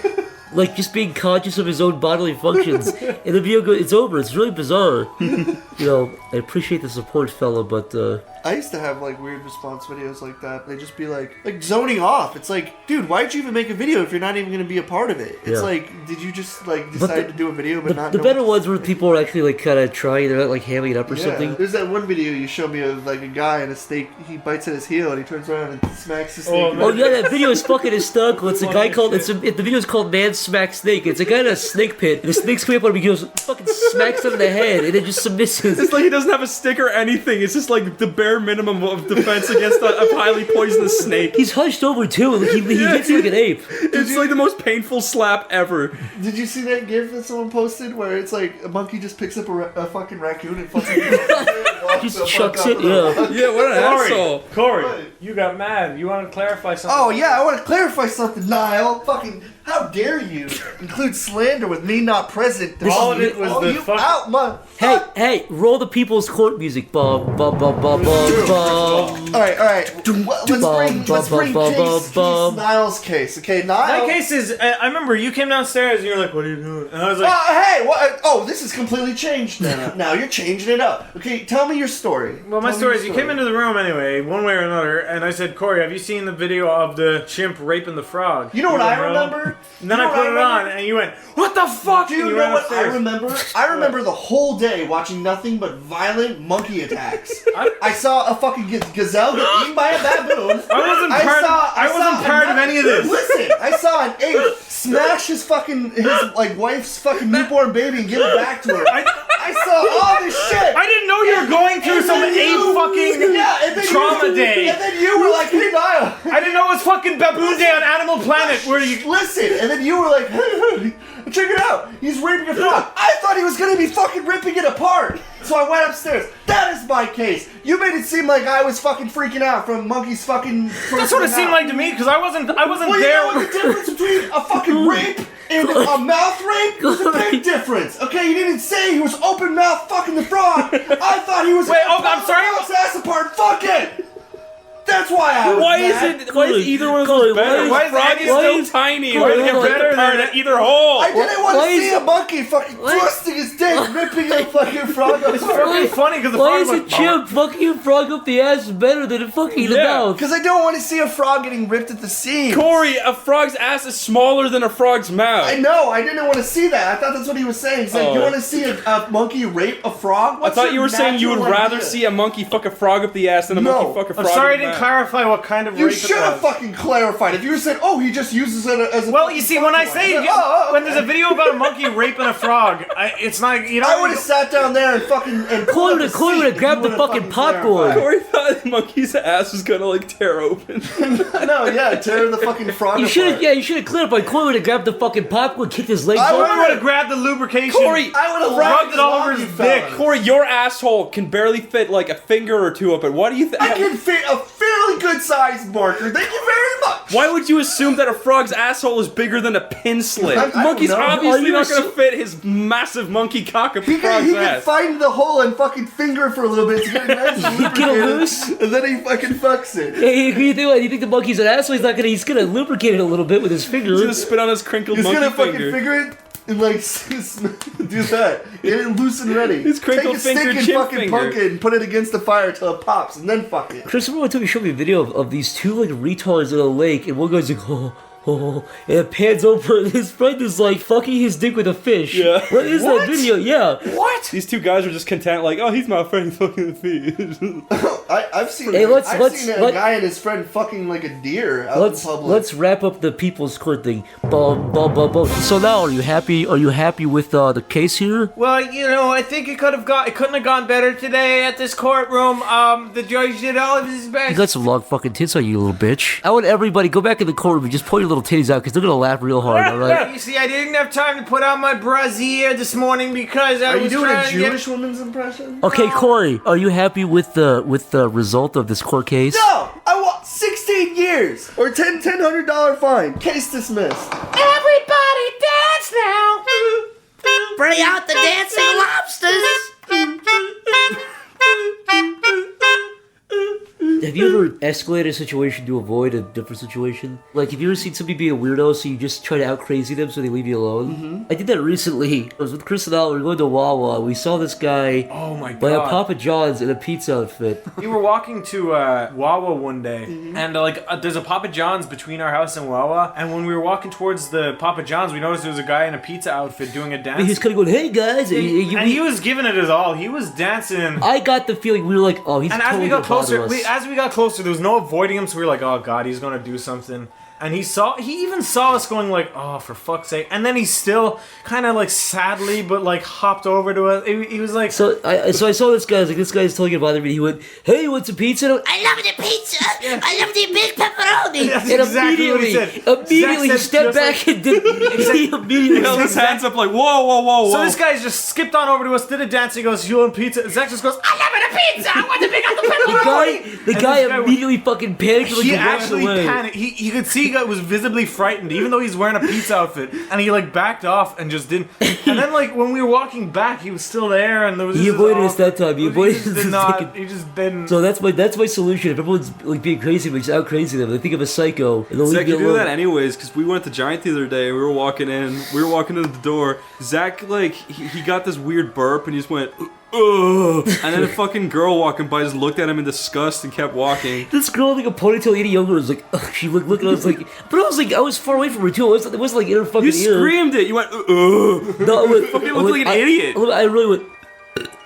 Like just being conscious of his own bodily functions. And the video it's over. It's really bizarre. I appreciate the support, fella, but I used to have like weird response videos like that. They'd just be like zoning off. It's like, dude, why'd you even make a video if you're not even gonna be a part of it? It's Yeah. like, did you just like decide to do a video but not the know better what ones where people are actually like kind of trying, they're not like hamming it up or Yeah. something. There's that one video you showed me of like a guy and a snake. He bites at his heel and he turns around and smacks the snake. Oh yeah, that video is fucking hysterical. It's a guy called the video is called Man Smack Snake. It's a guy in a snake pit, and the snake's coming up on him. He goes fucking smacks him in the head, and then just submisses. It's like he doesn't have a stick or anything. It's just like the bare minimum of defense against a highly poisonous snake. He's hunched over too. Like he hits you like an ape. It's like the most painful slap ever. Did you see that GIF that someone posted where it's like a monkey just picks up a fucking raccoon and fucking Just chucks it. Yeah. Yeah, what an asshole. Corey, you got mad. You want to clarify something? Oh yeah, I want to clarify something, Niall. Fucking, how dare you include slander with me not present? All of it was the you fuck- out, my. Hey, roll the People's Court music. Bum bum bum bum bum bum. All right. Let's bring case Niall's case. Okay, Niall. My case is, I remember you came downstairs and you were like, what are you doing? And I was like, Hey, what? Oh, this is completely changed now. Now you're changing it up. Okay, tell me your story. well, my Tell me story your is you came into the room anyway, one way or another, and I said, Corey, have you seen the video of the chimp raping the frog? You know what went, I "No." remember? And then You know I put what it on, and you went, what the fuck? Do And you you know ran what upstairs. I remember? I remember the whole day watching nothing but violent monkey attacks. I saw a fucking gazelle get eaten by a baboon. I wasn't part of any of this. Listen, I saw an ape smash his wife's fucking newborn baby and give it back to her. I saw all this shit. I didn't know you were going through some ape fucking trauma day. And then you were like, hey, Niall. I didn't know it was fucking Baboon Day on Animal Planet where you... Listen, and then you were like, check it out. He's raping a frog. I thought he was going to be fucking ripping it apart. So I went upstairs. That is my case. You made it seem like I was fucking freaking out from monkeys fucking... That's what it seemed like to me, because I wasn't Well, there. you know what the difference between a fucking rape and a mouth rape? There's a big difference. Okay, you didn't say he was open mouth fucking the frog. I thought he was... Wait, I'm sorry? His ass apart. Fuck it. That's why I was Why mad. is either one of Cory, those better? why Why is- is frog is why still is- tiny? Cory, Why do they hold get on. better apart at either hole? I didn't want Why to is see a monkey fucking thrusting his dick, ripping a fucking frog up. It's fucking funny, because the Why frog is a chimp fucking a frog up the ass better than a fucking the Yeah. mouth? Because I don't want to see a frog getting ripped at the seams. Cory, a frog's ass is smaller than a frog's mouth. I know, I didn't want to see that. I thought that's what he was saying. He's like, Oh. you want to see a monkey rape a frog? I What's thought your you were saying you would natural rather idea? see a monkey fuck a frog up the ass than a No. monkey fuck a frog I'm sorry I in the didn't mouth. clarify what kind of You rape should it have was. fucking clarified. If you said, oh, he just uses it as a Well, fucking you see, when I fuck say toy. when there's a video about a monkey raping a frog, it's not, you know. I would have sat down there and fucking... And Cory would have grabbed the You would've fucking popcorn. clarified. Cory thought thought the monkey's ass was gonna like tear open. No, yeah, tear the fucking frog You should have, apart. yeah, you should have clarified. Cory would have grabbed the fucking popcorn, kicked his legs I off. I would have grabbed the lubrication. Corey, I would have rubbed it all over his dick. Corey, your asshole can barely fit like a finger or two up it. Why do you think? I can fit a fairly good sized marker. Thank you very much. Why would you assume that a frog's asshole is bigger than a pin slit? I don't Monkey's know. obviously Are you not gonna fit his massive monkey cock up He frog's can ass. find the hole and fucking finger it for a little bit to get it nice and Get it lubricated, loose? and then he fucking fucks it. Hey, you think the monkey's an asshole? He's gonna lubricate it a little bit with his finger. He's gonna spit on his crinkled He's monkey gonna fucking finger. finger it and like do that. Get it loose and ready. His crinkled Take a stick finger, and chip fucking finger. punk it and put it against the fire till it pops and then fuck it. Christopher went to show me a video of these two like retards in a lake, and one guy's like, oh, and it pans over, and his friend is like fucking his dick with a fish. Yeah. What is that video? Yeah. What? These two guys are just content, like, oh, he's my friend, fucking the fish. I've seen Hey, let's- I've seen a let- guy and his friend fucking like a deer out in public. Let's wrap up the people's court thing. So now, are you happy? Are you happy with the case here? Well, you know, I think it couldn't have gone better today at this courtroom. The judge did all of his best. You got some long fucking tits on you, little bitch. I want everybody go back in the courtroom and just pull your little titties out because they're gonna laugh real hard. All right. You see, I didn't have time to put on my brassiere this morning because I Are you was doing a trying to get... Jewish woman's impression? Okay, Cory, are you happy with the result of this court case? No! I want 16 years! Or $1,000 fine. Case dismissed. Everybody dance now. Bring out the dancing lobsters. Have you ever escalated a situation to avoid a different situation? Like, have you ever seen somebody be a weirdo, so you just try to out crazy them so they leave you alone? Mm-hmm. I did that recently. I was with Chris and Niall. We were going to Wawa. We saw this guy Oh my by a god. Papa John's in a pizza outfit. We were walking to Wawa one day, and there's a Papa John's between our house and Wawa, and when we were walking towards the Papa John's, we noticed there was a guy in a pizza outfit doing a And dance. he was kind of going, "Hey guys!" and he was giving it his all. He was dancing. I got the feeling we were like, "Oh, he's And totally as we got us. closer, there was no avoiding him, so we were like, "Oh God, he's gonna do something." And he even saw us going like, "Oh, for fuck's sake!" And then he still kind of like sadly, but like hopped over to us. He was like, So I saw this guy. I was like, "This guy's totally gonna bother me." He went, "Hey, you want some pizza?" And I love the pizza. I love the big pepperoni. That's And exactly what he said. immediately he Zach said stepped just back and did. He immediately He held his hands up like, whoa, whoa, whoa, whoa. So this guy just skipped on over to us, did a dance. He goes, "You want pizza?" Zach just goes, "I love the pizza. I want the big pepperoni." The And guy this guy immediately fucking panicked. Like, He and rushed actually away. panicked. You could see he was visibly frightened, even though he's wearing a pizza outfit, and he like backed off and just didn't. And then like when we were walking back, he was still there, and there was. He just avoided this us that time. He avoided just us did this not. second. He just didn't. So that's my solution. If everyone's like being crazy, we just out crazy them. They think of a psycho and they'll Zach, leave me you do alone. that anyways, because we went to Giant the other day, we were walking into the door, Zach, like, he got this weird burp, and he just went, ugh, and then a fucking girl walking by just looked at him in disgust and kept walking. This girl, like a ponytail, 80 younger, was like, ugh, she looked looking at us like, but I was like, I was far away from her too. It wasn't like in her fucking You ear. screamed it, you went, ugh. No, I went, fucking looked like an idiot. I really went.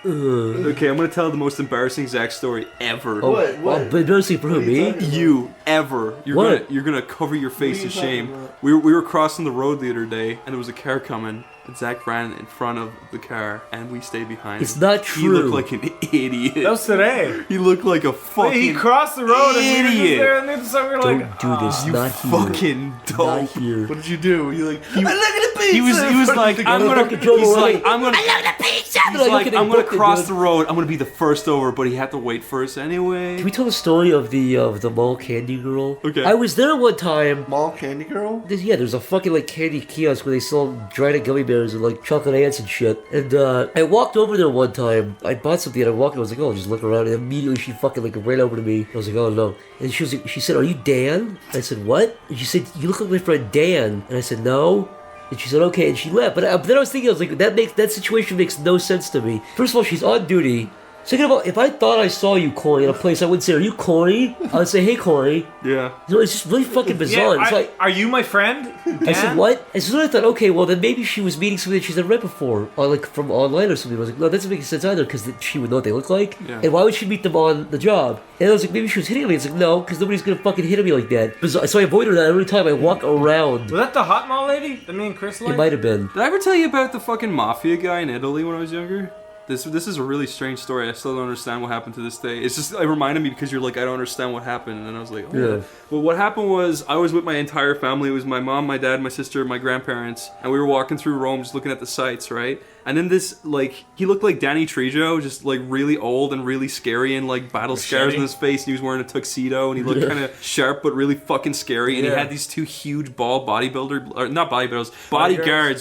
Okay, I'm gonna tell the most embarrassing Zach story ever. What? Well, but embarrassing for who, What are you me? talking about? You ever? What? You're gonna cover your face in What are you shame. talking about? We were crossing the road the other day, and there was a car coming. And Zach ran in front of the car, and we stayed behind. It's not He true. looked like an idiot. That was today. He looked like a fucking. He crossed the road, and we were just idiot. there, and then so we were Don't like, do this. You Not here. fucking Not dope. here. What did you do? You like, I look at the pizza. He was like, I'm gonna. fucking drove He's away. like, I'm gonna. I love the pizza. He's like, like, look at I'm him gonna book it, cross dude. the road. I'm gonna be the first over, but he had to wait for us anyway. Can we tell the story of the mall candy girl? Okay. I was there one time. Mall candy girl? There's a fucking like candy kiosk where they sell dried gummy bears and like chocolate ants and shit. And I walked over there one time. I bought something and I walked. I was like, oh, I'll just look around. And immediately she fucking like ran over to me. I was like, oh no. And she said, are you Dan? I said, what? And she said, you look like my friend Dan. And I said, no. And she said, okay. And she left. But then I was thinking, I was like, that situation makes no sense to me. First of all, she's on duty. Second of all, if I thought I saw you, Cory, in a place, I wouldn't say, are you Cory? I would say, hey, Cory. Yeah. You know, it's just really fucking bizarre. It's like, "Are you my friend?" I said, what? And so then I thought, okay, well, then maybe she was meeting somebody that she's never met before, or like from online or something. I was like, no, that doesn't make sense either, because she would know what they look like. Yeah. And why would she meet them on the job? And I was like, maybe she was hitting me. It's like, no, because nobody's gonna fucking hit me like that. So I avoided that every time I walk around. Was that the hot mall lady that me and Chris It liked? might have been. Did I ever tell you about the fucking mafia guy in Italy when I was younger? This is a really strange story. I still don't understand what happened to this day. It's just, it reminded me because you're like, I don't understand what happened. And then I was like, oh, yeah. Well, what happened was I was with my entire family. It was my mom, my dad, my sister, my grandparents. And we were walking through Rome just looking at the sights, right? And then this, like, he looked like Danny Trejo, just like really old and really scary and like battle scars on his face. And he was wearing a tuxedo and he looked kind of sharp but really fucking scary. And he had these two huge bodyguards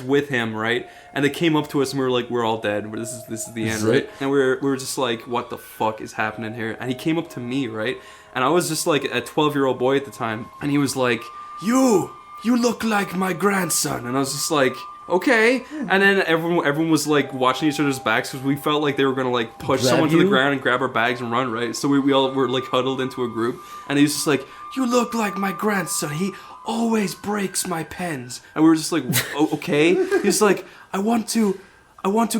with him, right? And they came up to us and we were like, we're all dead. This is the end, right? And we were just like, what the fuck is happening here? And he came up to me, right? And I was just like a 12-year-old boy at the time. And he was like, you look like my grandson. And I was just like, okay. And then everyone was like watching each other's backs because we felt like they were gonna like push someone to the ground and grab our bags and run, right? So we all were like huddled into a group. And he was just like, you look like my grandson. He always breaks my pens. And we were just like, okay. He's like, I want to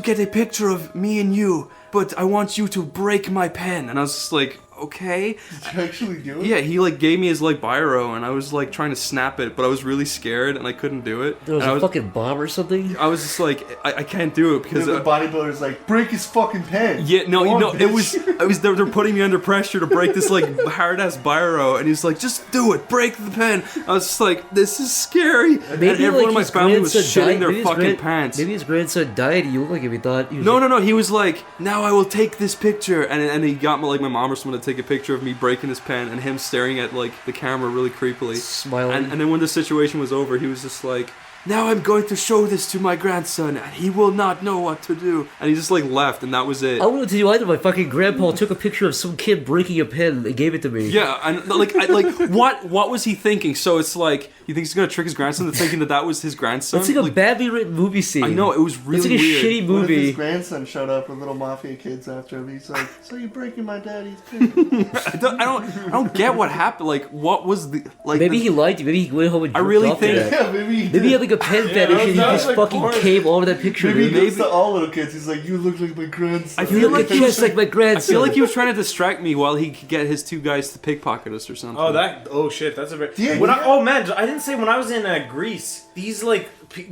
get a picture of me and you, but I want you to break my pen. And I was just like, okay. Did you actually do it? Yeah, he like gave me his like biro, and I was like trying to snap it, but I was really scared and I couldn't do it. There was a fucking bomb or something? I was just like, I can't do it because the bodybuilder's like, break his fucking pen. Yeah, no, it was they're putting me under pressure to break this like hard ass biro, and he's like, just do it, break the pen. I was just like, this is scary. Maybe and everyone in my family was shitting their maybe fucking pants. Maybe his grandson died. You look like him. He thought. He was No. He was like, now I will take this picture, and he got my mom or someone to take a picture of me breaking his pen and him staring at like the camera really creepily, smiling. And then when the situation was over, he was just like, now I'm going to show this to my grandson and he will not know what to do. And he just like left, and that was it. I wouldn't tell you either. My fucking grandpa took a picture of some kid breaking a pen and gave it to me. Yeah, and like what was he thinking? So it's like, you think he's gonna trick his grandson into thinking that was his grandson? It's like a badly written movie scene. I know, it was really weird. It's like a shitty movie. What if his grandson showed up with little mafia kids after him? He's like, so you're breaking my daddy's pen? I don't get what happened. Like, what was the like? Maybe he lied to you. Maybe he went home and I really think maybe he had like a pen fetish and he just like fucking porn. came over that picture. Maybe he Dude. does to all little kids. He's like, you look like my grandson. You look just like my grandson. I feel like he was trying to distract me while he could get his two guys to pickpocket us or something. Oh shit, that's a bit. Yeah, Oh man, I didn't say when I was in Greece, these like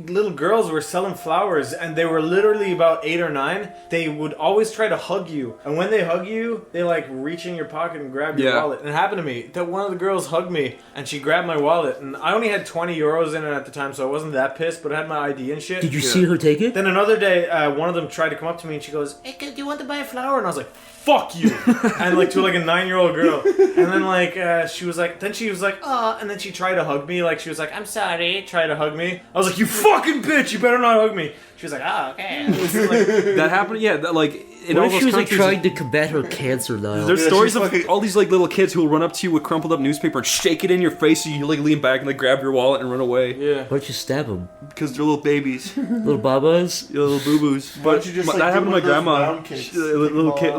little girls were selling flowers, and they were literally about 8 or 9. They would always try to hug you, and when they hug you, they like reach in your pocket and grab your wallet. And it happened to me that one of the girls hugged me, and she grabbed my wallet, and I only had 20 euros in it at the time, so I wasn't that pissed, but I had my ID and shit. Did you see her take it? Then another day, one of them tried to come up to me, and she goes, "Hey, do you want to buy a flower?" And I was like, fuck you. And like to like a 9-year-old girl. And then like she was like, oh, and then she tried to hug me, like she was like, I'm sorry, try to hug me. I was like, you fucking bitch, you better not hug me. She was like, oh, okay. That happened, yeah, like in all what if those she was like countries, trying to combat her cancer now? there's stories of all these like little kids who will run up to you with crumpled up newspaper and shake it in your face, so you like lean back and like grab your wallet and run away. Yeah. Why don't you stab them? Because they're little babies. Little babas? Little boo-boos. Why don't you just, like, that happened to my do one of those grandma. round kicks, Little kid.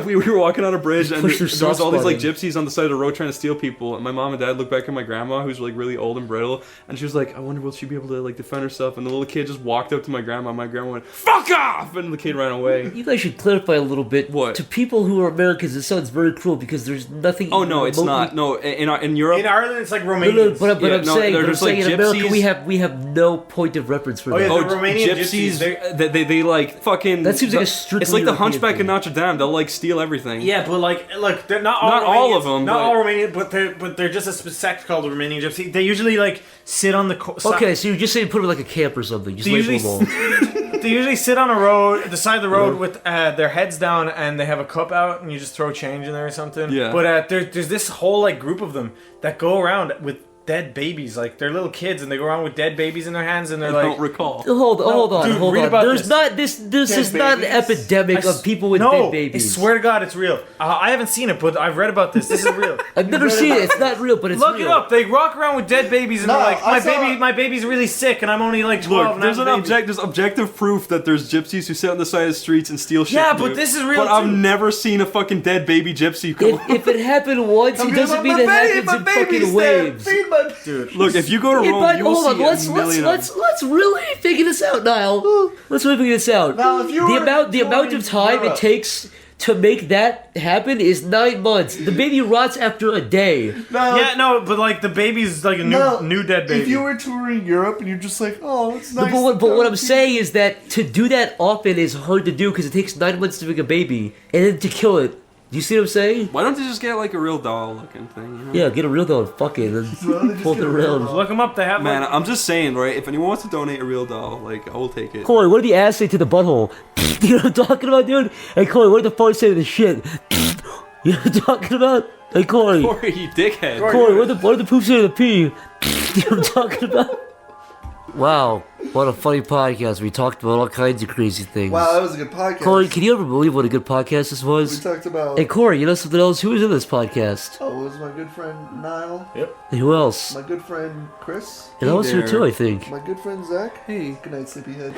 We were walking on a bridge and there was all these like button. gypsies on the side of the road trying to steal people, and my mom and dad looked back at my grandma, who's like really old and brittle, and she was like, I wonder will she be able to like defend herself. And the little kid just walked up to my grandma. My grandma went, fuck off, and the kid ran away. You guys should clarify a little bit. What? To people who are Americans, it sounds very cruel because there's nothing. Oh no, it's not. No, in Europe. In Ireland, it's like Romanians. But Yeah, I'm no, saying, they're I'm just like saying in America gypsies. we have no point of reference for Oh, that. yeah, Oh, the Romanian gypsies! gypsies, They like fucking. That seems like a strictly It's like the European Hunchback thing. of Notre Dame. They'll like steal everything. Yeah, but like they're not all Not Romanians, all of them, not but- all Romanian, but they're just a sect called the Romanian Gypsy. They usually like sit on the Okay, so you're just saying put them like a camp or something. Just They label usually them all. They usually sit on a road, the side of the road with their heads down, and they have a cup out, and you just throw change in there or something. Yeah. But there's this whole like group of them that go around with dead babies, like they're little kids, and they go around with dead babies in their hands, and they're I like, don't recall. Hold on. read about There's this. not this is not an epidemic of people with dead babies. I swear to God, it's real. I haven't seen it, but I've read about this. This is real. I've never seen it. It's not real, but it's Look real. it up. They walk around with dead babies, and No, they're like, I saw- my baby's really sick, and I'm only like 12. Look, and there's I have a baby." there's objective proof that there's gypsies who sit on the side of the streets and steal shit. Yeah, from but you. this is real, But I've too. never seen a fucking dead baby gypsy come. If it happened once, it doesn't mean it happens in fucking waves. Dude, look, if you go to Hey, Rome, but you will hold on, see a million. of them. let's really figure this out, Niall. Let's really figure this out. Now, if you were the amount of touring time Europe- it takes to make that happen is 9 months. The baby rots after a day. No, Yeah, no, but like the baby's like a new dead baby. If you were touring Europe and you're just like, oh, it's nice. But what I'm saying is that to do that often is hard to do because it takes 9 months to make a baby and then to kill it. Do you see what I'm saying? Why don't they just get like a real doll looking thing? You know? Yeah, get a real doll and fuck it and pull it around. Look them up. They have Man, like, I'm just saying, right? If anyone wants to donate a real doll, like I will take it. Cory, what did the ass say to the butthole? You know what I'm talking about, dude? Hey, Cory, what did the fart say to the shit? You know what I'm talking about? Hey, Cory. Cory, you dickhead. Cory, what did the poop say to the pee? You know what I'm talking about? Wow, what a funny podcast. We talked about all kinds of crazy things. Wow, that was a good podcast. Cory, can you ever believe what a good podcast this We was? talked about. Hey, Cory, you know something else? Who was in this podcast? Oh, it was my good friend Niall. And who else? My good friend Chris. And I was here there. too, I think. My good friend Zach. Hey. Good night, sleepyhead.